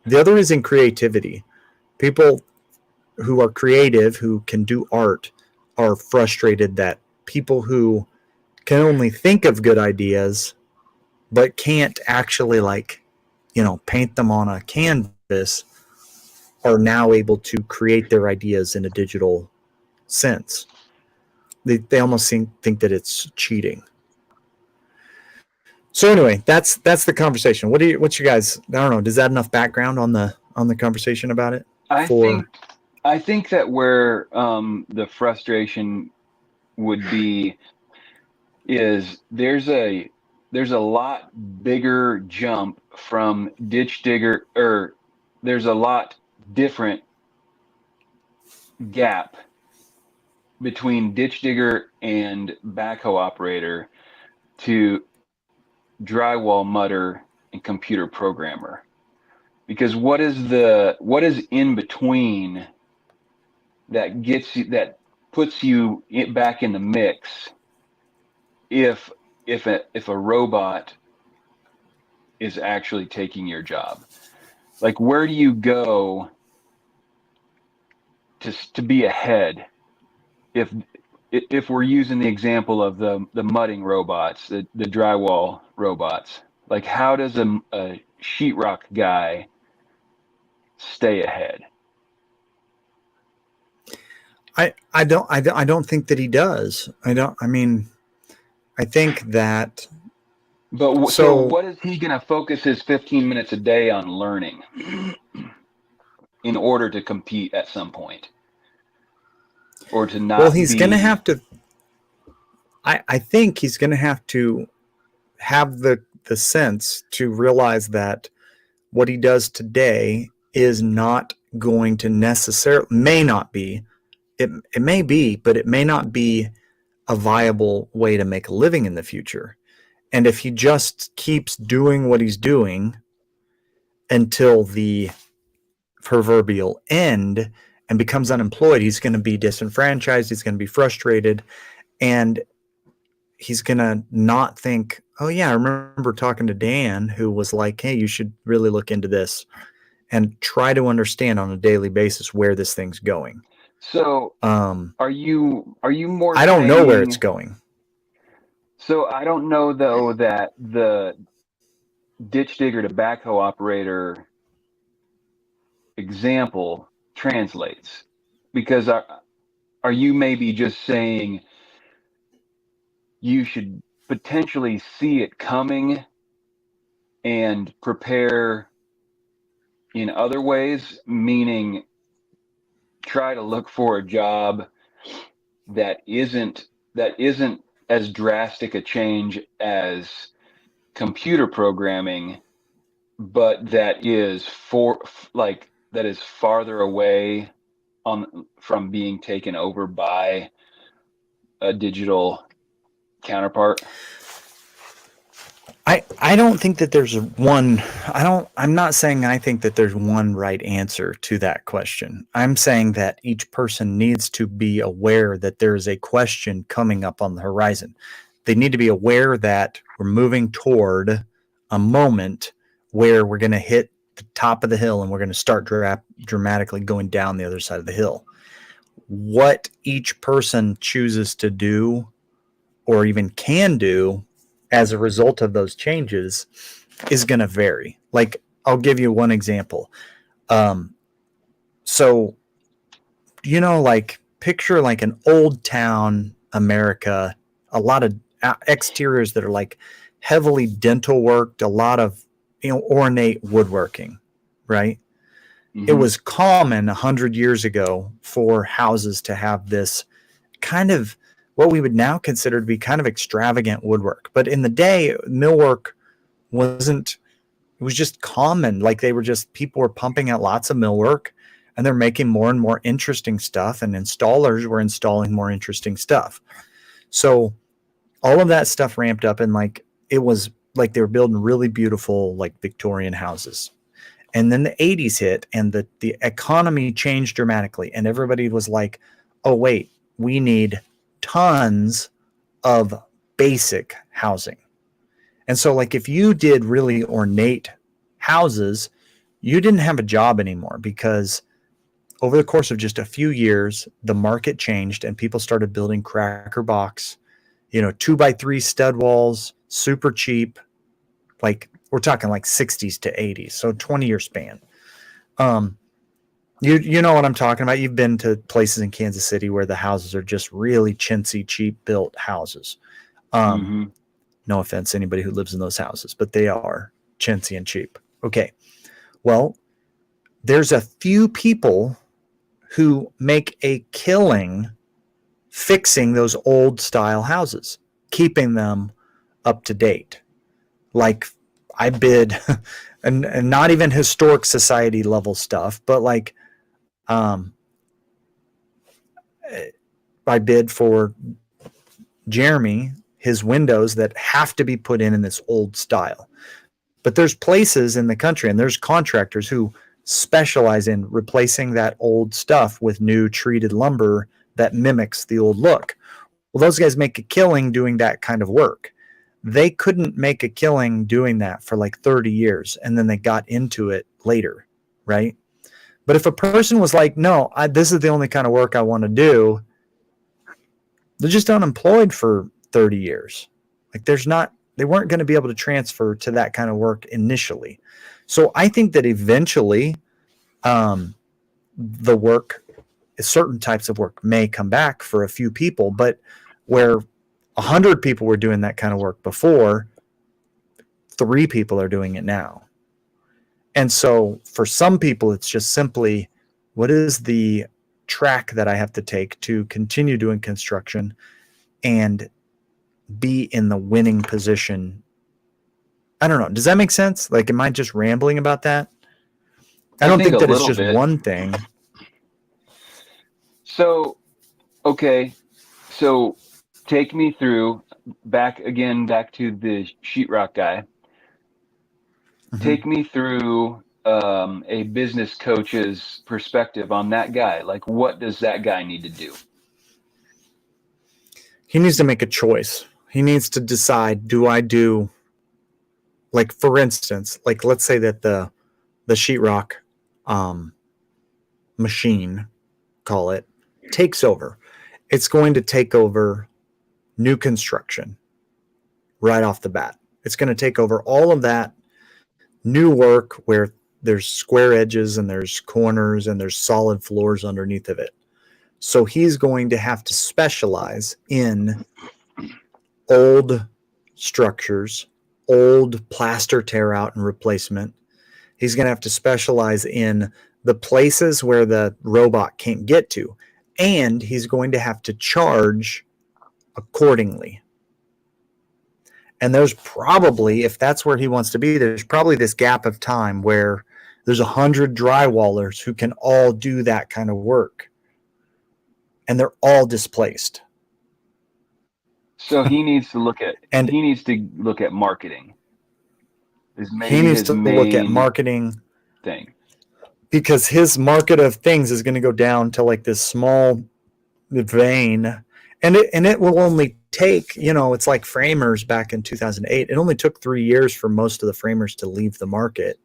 The other is in creativity. People who are creative, who can do art, are frustrated that people who can only think of good ideas but can't actually paint them on a canvas are now able to create their ideas in a digital sense. They almost think that it's cheating. So anyway, that's the conversation. What's your guys? I don't know. Does that enough background on the conversation about it? I think that where the frustration would be is there's a lot bigger jump from ditch digger, or there's a lot different gap between ditch digger and backhoe operator to drywall mudder and computer programmer. Because what is in between that puts you back in the mix if a robot is actually taking your job? Like, where do you go to be ahead if we're using the example of the mudding robots, the drywall robots? Like, how does a sheetrock guy stay ahead? I don't think that he does. I think that. But so what is he going to focus his 15 minutes a day on learning in order to compete at some point? Or to not? Well, he's going to have to. I think he's going to have to have the sense to realize that what he does today is not going to necessarily, may not be, it may be, but it may not be a viable way to make a living in the future. And if he just keeps doing what he's doing until the proverbial end and becomes unemployed, he's going to be disenfranchised, he's going to be frustrated, and he's going to not think, oh yeah, I remember talking to Dan who was like, hey, you should really look into this and try to understand on a daily basis where this thing's going. So are you more I don't know where it's going. So I don't know though that the ditch digger to backhoe operator example translates, because are you maybe just saying you should potentially see it coming and prepare in other ways, meaning try to look for a job that isn't as drastic a change as computer programming, but that is farther away from being taken over by a digital counterpart? I don't think that there's I'm not saying I think that there's one right answer to that question. I'm saying that each person needs to be aware that there is a question coming up on the horizon. They need to be aware that we're moving toward a moment where we're going to hit the top of the hill and we're going to start dramatically going down the other side of the hill. What each person chooses to do or even can do as a result of those changes is going to vary. Like, I'll give you one example. So, like, picture like an old town America, a lot of exteriors that are like heavily dental worked, a lot of, ornate woodworking, right? Mm-hmm. It was common 100 years ago for houses to have this kind of what we would now consider to be kind of extravagant woodwork. But in the day, millwork it was just common. Like people were pumping out lots of millwork and they're making more and more interesting stuff, and installers were installing more interesting stuff. So all of that stuff ramped up, and like, it was like they were building really beautiful, like Victorian houses. And then the 80s hit and the economy changed dramatically. And everybody was like, oh, wait, we need tons of basic housing. And so like, if you did really ornate houses, you didn't have a job anymore, because over the course of just a few years, the market changed and people started building cracker box, 2x3 stud walls, super cheap. Like, we're talking like 60s to 80s. So 20-year span. You know what I'm talking about. You've been to places in Kansas City where the houses are just really chintzy, cheap built houses. No offense to anybody who lives in those houses, but they are chintzy and cheap. Okay. Well, there's a few people who make a killing fixing those old style houses, keeping them up to date. Like, I bid, and not even historic society level stuff, but like, I bid for Jeremy his windows that have to be put in this old style. But there's places in the country and there's contractors who specialize in replacing that old stuff with new treated lumber that mimics the old look. Well, those guys make a killing doing that kind of work. They couldn't make a killing doing that for like 30 years, and then they got into it later, right? But if a person was like, no, this is the only kind of work I want to do, they're just unemployed for 30 years. Like, they weren't going to be able to transfer to that kind of work initially. So I think that eventually the work certain types of work may come back for a few people, but where 100 people were doing that kind of work before, 3 people are doing it now. And so for some people, it's just simply, what is the track that I have to take to continue doing construction and be in the winning position? I don't know. Does that make sense? Like, am I just rambling about that? I don't think that it's just one thing. So, okay. So take me through back to the sheetrock guy. Mm-hmm. Take me through a business coach's perspective on that guy. Like, what does that guy need to do? He needs to make a choice. He needs to decide, do I do, like, for instance, like, let's say that the sheetrock machine, call it, takes over. It's going to take over new construction right off the bat. It's going to take over all of that new work where there's square edges and there's corners and there's solid floors underneath of it. So he's going to have to specialize in old structures, old plaster tear out and replacement. He's going to have to specialize in the places where the robot can't get to. And he's going to have to charge accordingly. And there's probably, if that's where he wants to be, there's probably this gap of time where there's 100 drywallers who can all do that kind of work. And they're all displaced. So he needs to look at marketing. He needs to look at marketing thing. Because his market of things is going to go down to like this small vein. And it will only take, it's like framers back in 2008. It only took 3 years for most of the framers to leave the market.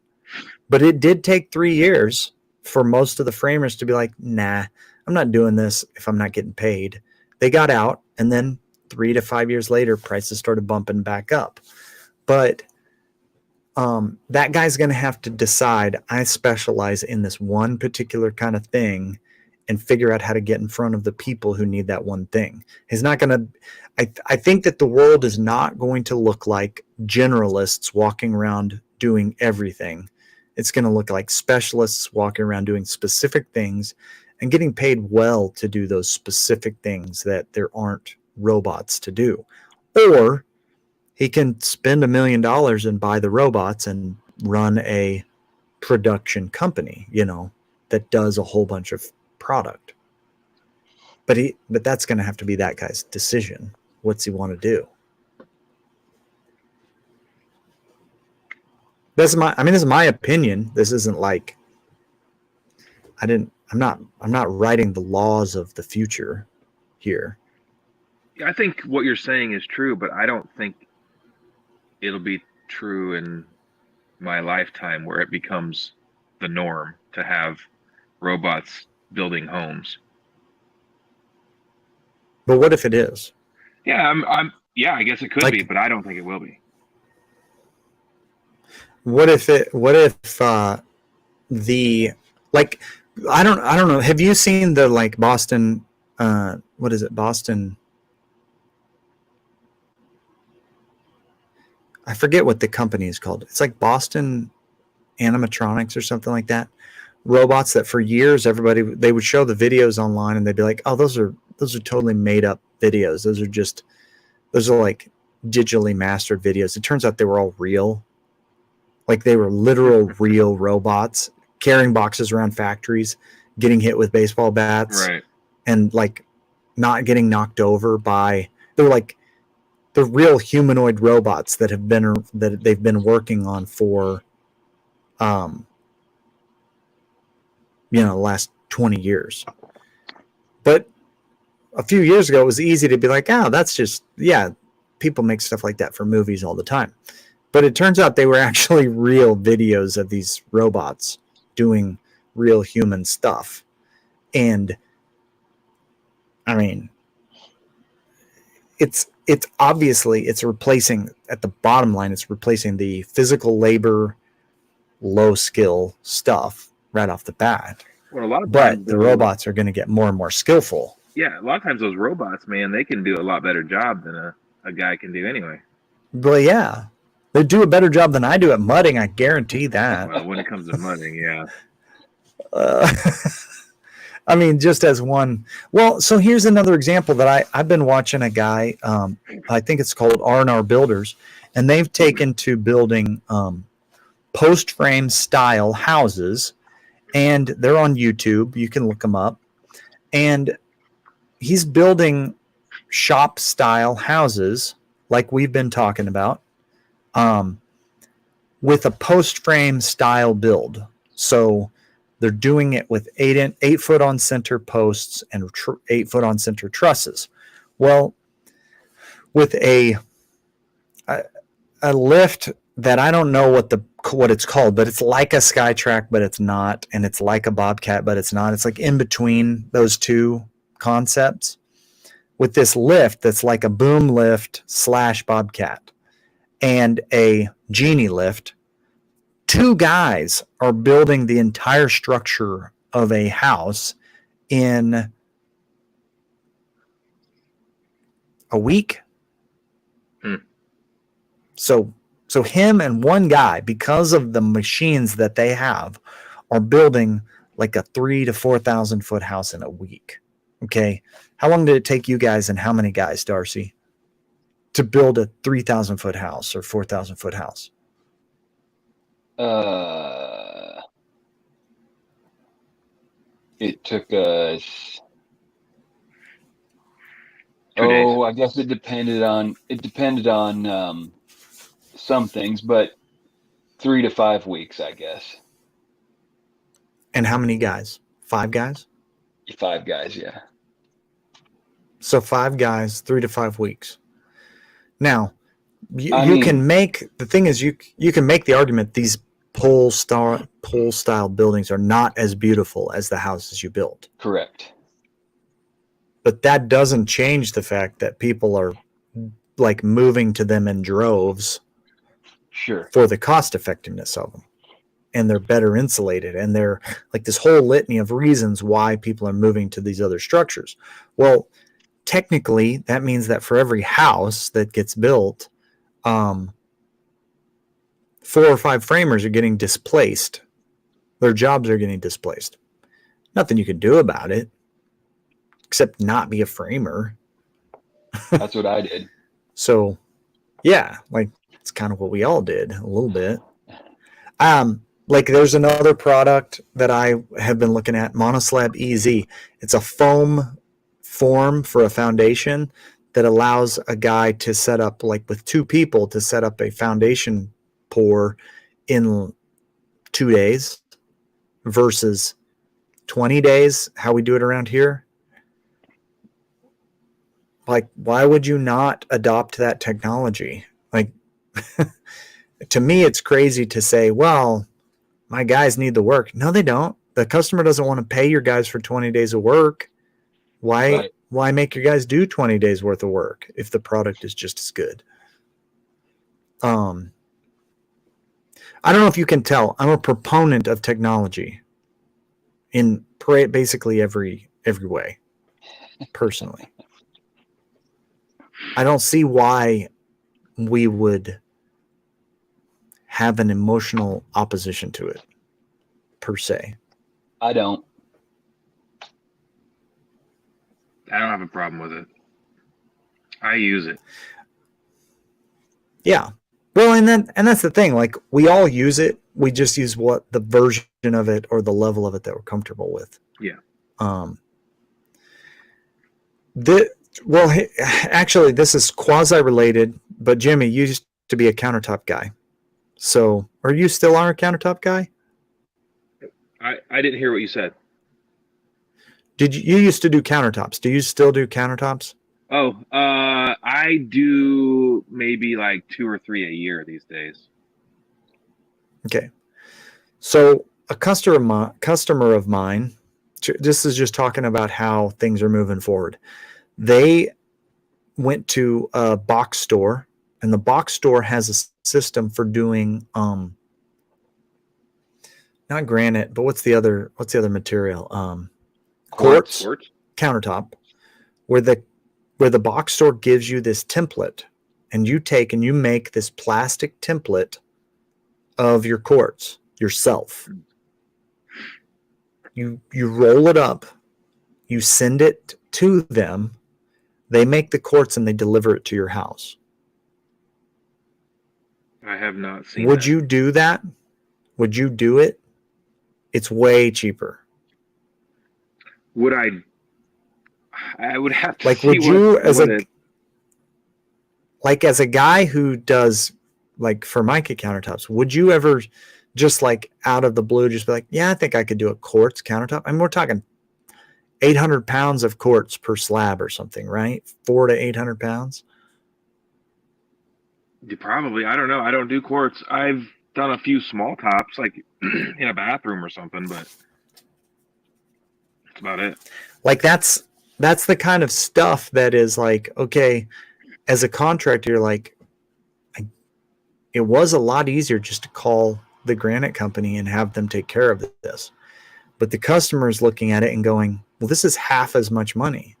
But it did take 3 years for most of the framers to be like, nah, I'm not doing this if I'm not getting paid. They got out, and then 3 to 5 years later, prices started bumping back up. But that guy's going to have to decide, I specialize in this one particular kind of thing, and figure out how to get in front of the people who need that one thing. He's not going to, I think that the world is not going to look like generalists walking around doing everything. It's going to look like specialists walking around doing specific things and getting paid well to do those specific things that there aren't robots to do. Or he can spend $1 million and buy the robots and run a production company, that does a whole bunch of product. But that's going to have to be that guy's decision. What's he want to do? This is my opinion. This isn't like I'm not writing the laws of the future here. I think what you're saying is true, but I don't think it'll be true in my lifetime where it becomes the norm to have robots building homes. But what if it is? Yeah, I guess it could be, but I don't think it will be. What if I don't know. Have you seen the like Boston, what is it? Boston. I forget what the company is called. It's like Boston Animatronics or something like that. Robots that for years they would show the videos online and they'd be like, oh, those are totally made up videos. Those are like digitally mastered videos. It turns out they were all real. Like they were literal real robots carrying boxes around factories, getting hit with baseball bats, right, and like not getting knocked over by, they're like the real humanoid robots that they've been working on for the last 20 years. But a few years ago, it was easy to be like, that's just, people make stuff like that for movies all the time. But it turns out they were actually real videos of these robots doing real human stuff. And I mean, it's obviously it's replacing, at the bottom line, it's replacing the physical labor, low skill stuff right off the bat. Well, a lot of but times the robots are going to get more and more skillful. Yeah, a lot of times those robots, man, they can do a lot better job than a guy can do anyway. But yeah, they do a better job than I do at mudding. I guarantee that. Well, when it comes to mudding, yeah. I mean, just as one. Well, so here's another example that I've been watching a guy. I think it's called R&R Builders, and they've taken to building post frame style houses, and they're on YouTube. You can look them up, and he's building shop style houses like we've been talking about, with a post frame style build. So they're doing it with 8 foot on center posts and 8 foot on center trusses. Well, with a lift that I don't know what it's called, but it's like a Skytrack, but it's not, and it's like a Bobcat, but it's not. It's like in between those two concepts. With this lift that's like a boom lift / Bobcat and a Genie lift, 2 guys are building the entire structure of a house in a week. So him and one guy, because of the machines that they have, are building like a 3,000 to 4,000 foot house in a week. Okay. How long did it take you guys and how many guys, Darcy, to build a 3,000 foot house or 4,000 foot house? It took us. 2 days. I guess it depended on some things, but 3 to 5 weeks, I guess. And how many guys? 5 guys? 5 guys, yeah. So 5 guys, 3 to 5 weeks. Now, you can make the thing is you can make the argument these pole style buildings are not as beautiful as the houses you built. Correct. But that doesn't change the fact that people are like moving to them in droves. Sure. For the cost effectiveness of them. And they're better insulated, and they're like this whole litany of reasons why people are moving to these other structures. Well, technically, that means that for every house that gets built, 4 or 5 framers are getting displaced. Their jobs are getting displaced. Nothing you can do about it, except not be a framer. That's what I did. So, yeah, like it's kind of what we all did a little bit. Like there's another product that I have been looking at, Monoslab EZ. It's a foam form for a foundation that allows a guy to set up, like with 2 people, to set up a foundation pour in 2 days versus 20 days, how we do it around here. Like, why would you not adopt that technology? Like, to me, it's crazy to say, well, my guys need the work. No, they don't. The customer doesn't want to pay your guys for 20 days of work. Why make your guys do 20 days worth of work if the product is just as good? I don't know if you can tell. I'm a proponent of technology in basically every way, personally. I don't see why we would have an emotional opposition to it, per se. I don't. I don't have a problem with it. I use it. Yeah. Well, and that's the thing. Like, we all use it. We just use what the version of it or the level of it that we're comfortable with. Yeah. Actually, this is quasi-related, but Jimmy, you used to be a countertop guy. So, are you still our countertop guy? I didn't hear what you said. You used to do countertops? Do you still do countertops? Oh, I do maybe like 2 or 3 a year these days. Okay. So a customer of mine, this is just talking about how things are moving forward. They went to a box store, and the box store has a system for doing not granite, but what's the other material? Quartz countertop, where the box store gives you this template, and you take and you make this plastic template of your quartz yourself. You roll it up, you send it to them, they make the quartz and they deliver it to your house. I have not seen Would that. you do that? Would you do it? It's way cheaper. Would I? I would have to Like, see would you, as a guy who does like Formica countertops, would you ever just like out of the blue just be like, yeah, I think I could do a quartz countertop? I mean, we're talking 800 pounds of quartz per slab or something, right? 400 to 800 pounds. Probably. I don't know. I don't do quartz. I've done a few small tops, like in a bathroom or something, but that's about it. Like that's the kind of stuff that is like, okay, as a contractor, you're like, it was a lot easier just to call the granite company and have them take care of this. But the customer is looking at it and going, well, this is half as much money.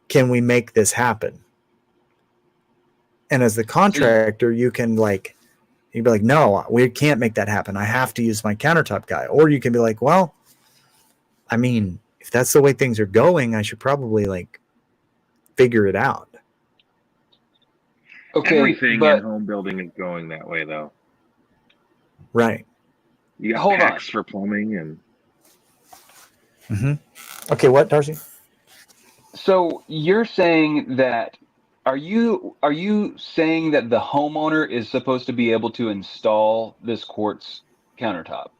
Can we make this happen? And as the contractor, you can like, you'd be like, no, we can't make that happen. I have to use my countertop guy. Or you can be like, well, I mean, if that's the way things are going, I should probably like figure it out. Okay, everything in home building is going that way, though. Right. You got packs for plumbing and. Mm-hmm. Okay, what, Darcy? So you're saying that? Are you saying that the homeowner is supposed to be able to install this quartz countertop?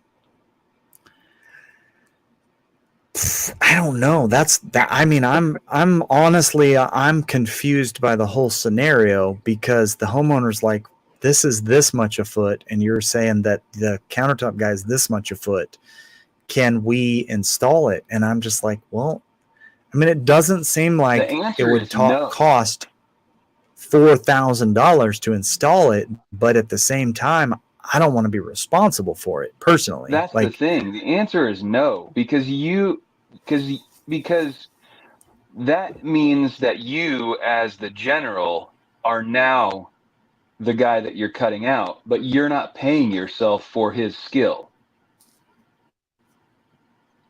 I don't know. I mean, I'm honestly, I'm confused by the whole scenario because the homeowner's like, this is this much a foot, and you're saying that the countertop guy is this much a foot. Can we install it? And I'm just like, well, I mean, it doesn't seem like it would cost $4,000 to install it, but at the same time, I don't want to be responsible for it personally. That's like, the thing. The answer is no, because that means that you, as the general, are now the guy that you're cutting out, but you're not paying yourself for his skill.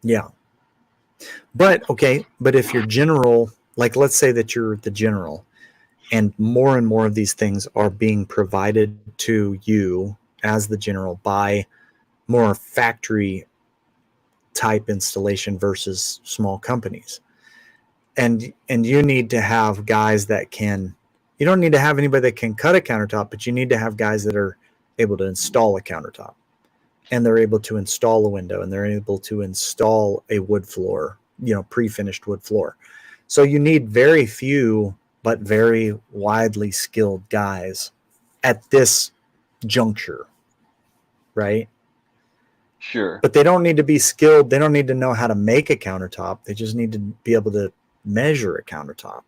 Yeah. But okay, but if you're general, like let's say that you're the general, and more of these things are being provided to you as the general by more factory type installation versus small companies. And you need to have guys that can, you don't need to have anybody that can cut a countertop, but you need to have guys that are able to install a countertop, and they're able to install a window, and they're able to install a wood floor, pre-finished wood floor. So you need very few but very widely skilled guys at this juncture, right? Sure. But they don't need to be skilled. They don't need to know how to make a countertop. They just need to be able to measure a countertop,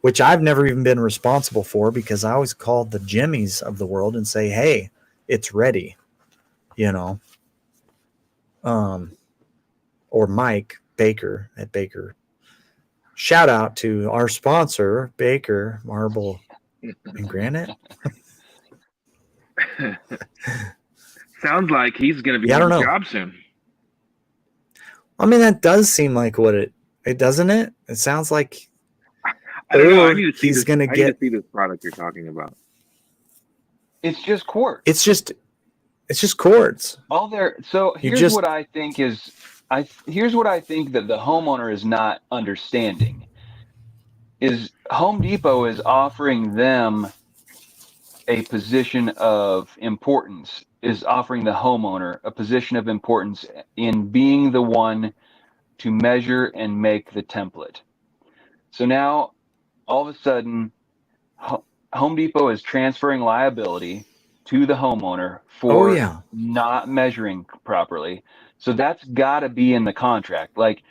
which I've never even been responsible for because I always call the Jimmys of the world and say, hey, it's ready, or Mike Baker at Baker. Shout out to our sponsor, Baker Marble and Granite. Sounds like he's going to be on the job soon. I mean, that does seem like what it doesn't it? It sounds like I don't know. I need to see he's going to get see this product you're talking about. It's just quartz. It's just quartz. All there. So here's what I think here's what I think that the homeowner is not understanding is Home Depot is offering them a position of importance, is offering the homeowner a position of importance in being the one to measure and make the template. So now all of a sudden Home Depot is transferring liability to the homeowner for not measuring properly. So that's got to be in the contract. Like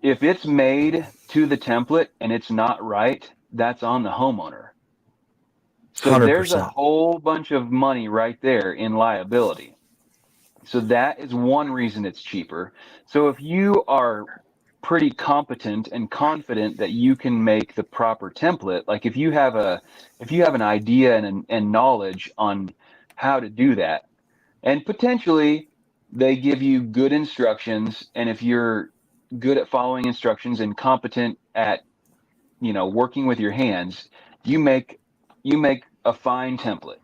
if it's made to the template and it's not right, that's on the homeowner. So 100%. There's a whole bunch of money right there in liability. So that is one reason it's cheaper. So if you are pretty competent and confident that you can make the proper template, like if you have an idea and knowledge on how to do that, and potentially they give you good instructions, and if you're good at following instructions and competent at working with your hands, you make a fine template,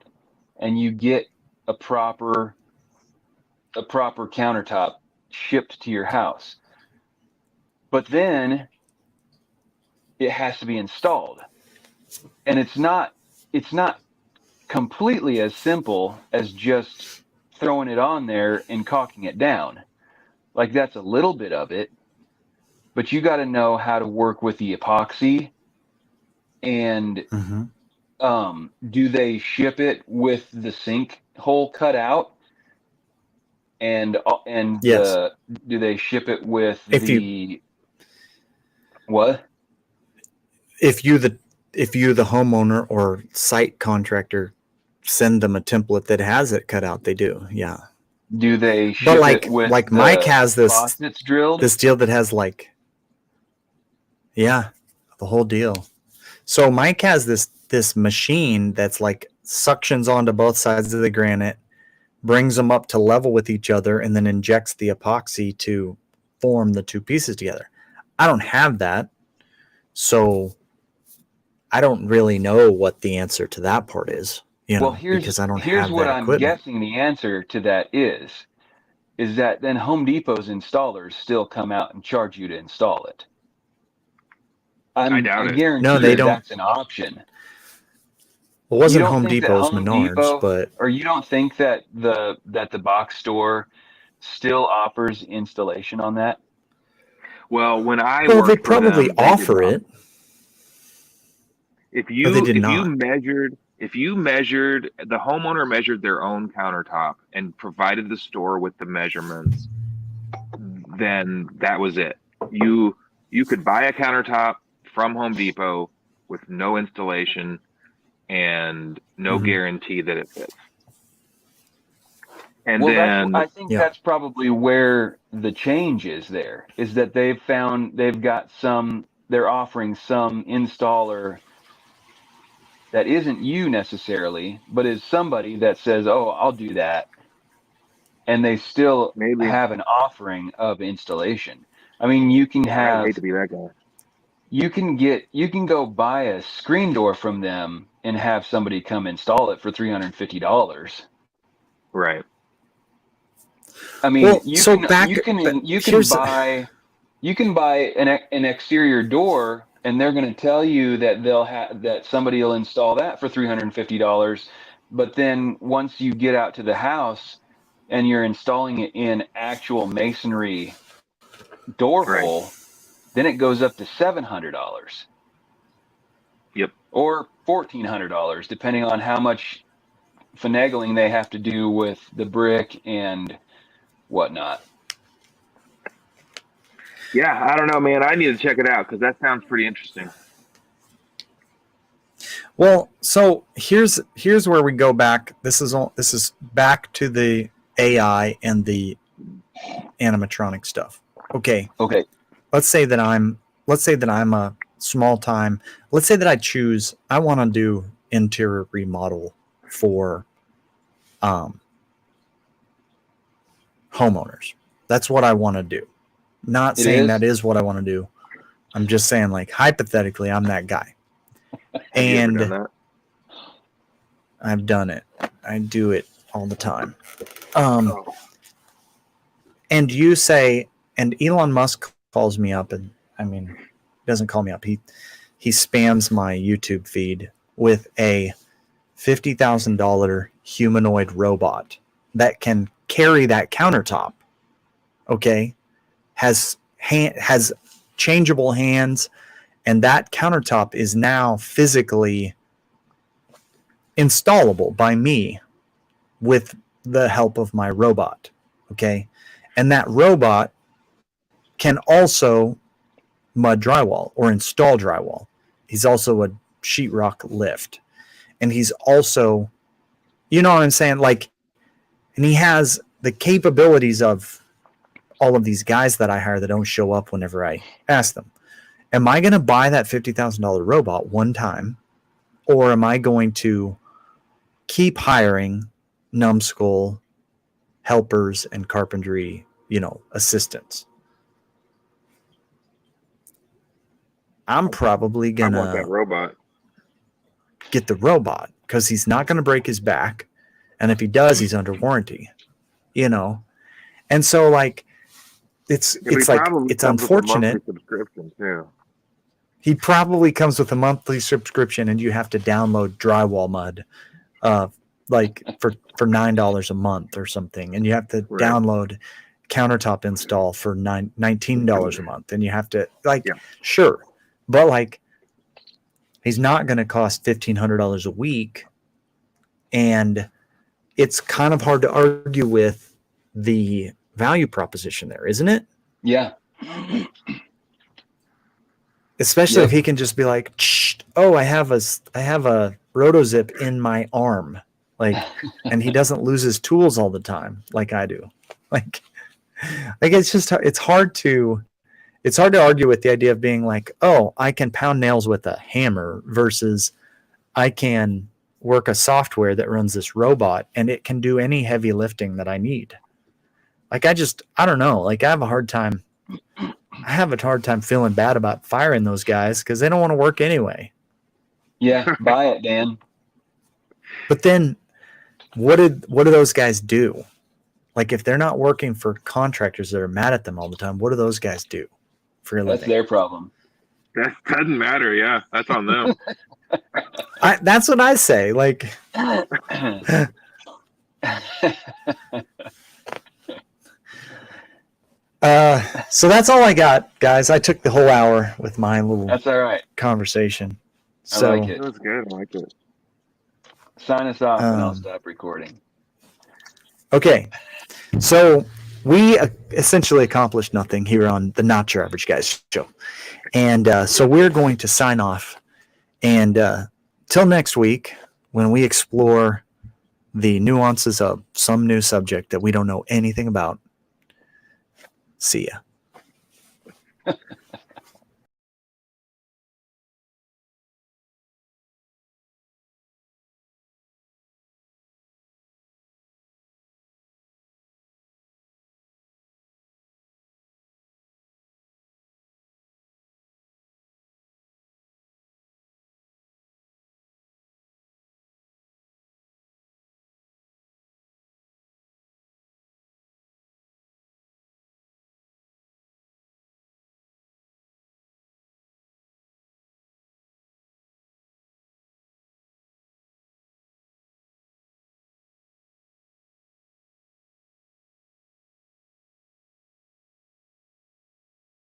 and you get a proper countertop shipped to your house. But then it has to be installed, and it's not completely as simple as just throwing it on there and caulking it down. Like, that's a little bit of it, but you got to know how to work with the epoxy. And do they ship it with the sink hole cut out? And Yes. Do they ship it with what? If you the homeowner or site contractor send them a template that has it cut out, they do. Yeah. Do they ship but it with like Mike has this faucets drilled? This deal that has the whole deal. So Mike has this machine that's like suctions onto both sides of the granite, brings them up to level with each other, and then injects the epoxy to form the two pieces together. I don't have that, so I don't really know what the answer to that part is. Because I don't have that Here's what I'm equipment. guessing the answer to that is that then Home Depot's installers still come out and charge you to install it. I doubt it. Guarantee No, they don't. That's an option. It wasn't You don't Home think that Depot's, Home Menards, Depot- but Or you don't think that the box store still offers installation on that? Well, when I they worked for probably them, they offer did not. it. If But you they did if not. you measured the homeowner measured their own countertop and provided the store with the measurements, then that was it. You could buy a countertop from Home Depot with no installation and no guarantee that it fits. And then I think that's probably where the change is. There is that they're offering some installer that isn't you necessarily, but is somebody that says, "Oh, I'll do that," and they still maybe have an offering of installation. I mean, you can I'd hate to be that guy. You can go buy a screen door from them and have somebody come install it for $350. Right. I mean, Well, you so can buy an exterior door, and they're going to tell you that that somebody will install that for $350. But then once you get out to the house and you're installing it in actual masonry door hole, then it goes up to $700. Yep. Or $1,400, depending on how much finagling they have to do with the brick and whatnot. Yeah, I don't know, man. I need to check it out because that sounds pretty interesting. Well, so here's where we go back. This is back to the AI and the animatronic stuff. Okay. Let's say that I'm a small time. Let's say that I want to do interior remodel for homeowners. That's what I want to do. Not saying that is what I want to do. I'm just saying, like, hypothetically, I'm that guy. And Have you ever done that? I've done it. I do it all the time. And you say, and Elon Musk calls me up, and he doesn't call me up. He spams my YouTube feed with a $50,000 humanoid robot that can carry that countertop. Okay, has changeable hands, and that countertop is now physically installable by me with the help of my robot. Okay, and that robot can also mud drywall or install drywall. He's also a sheetrock lift, and he's also, you know what I'm saying, like, and he has the capabilities of all of these guys that I hire that don't show up whenever I ask them. Am I going to buy that $50,000 robot one time, or am I going to keep hiring numbskull helpers and carpentry, assistants? I'm probably I going want that to robot. get the robot because he's not going to break his back. And if he does, he's under warranty, And so like, it's unfortunate. Subscription too. He probably comes with a monthly subscription, and you have to download drywall mud, like for $9 a month or something, and you have to download countertop install for $19 a month, and you have to sure, but like he's not going to cost $1,500 a week, and it's kind of hard to argue with the value proposition there, isn't it? Yeah. Especially if he can just be like, oh, I have a rotozip in my arm, like, and he doesn't lose his tools all the time like I do. Like it's hard to argue with the idea of being like, oh, I can pound nails with a hammer versus I can work a software that runs this robot and it can do any heavy lifting that I need. Like I don't know. Like I have a hard time feeling bad about firing those guys because they don't want to work anyway. Yeah, buy it, Dan. But then what do those guys do? Like if they're not working for contractors that are mad at them all the time, what do those guys do for a living? That's their problem. That doesn't matter. Yeah, that's on them. That's what I say. Like so that's all I got, guys. I took the whole hour with my little That's all right. conversation. So I like it. It was good. I like it. Sign us off and I'll stop recording. Okay. So we essentially accomplished nothing here on the Not Your Average Guys show. And so we're going to sign off. And till next week, when we explore the nuances of some new subject that we don't know anything about. See ya.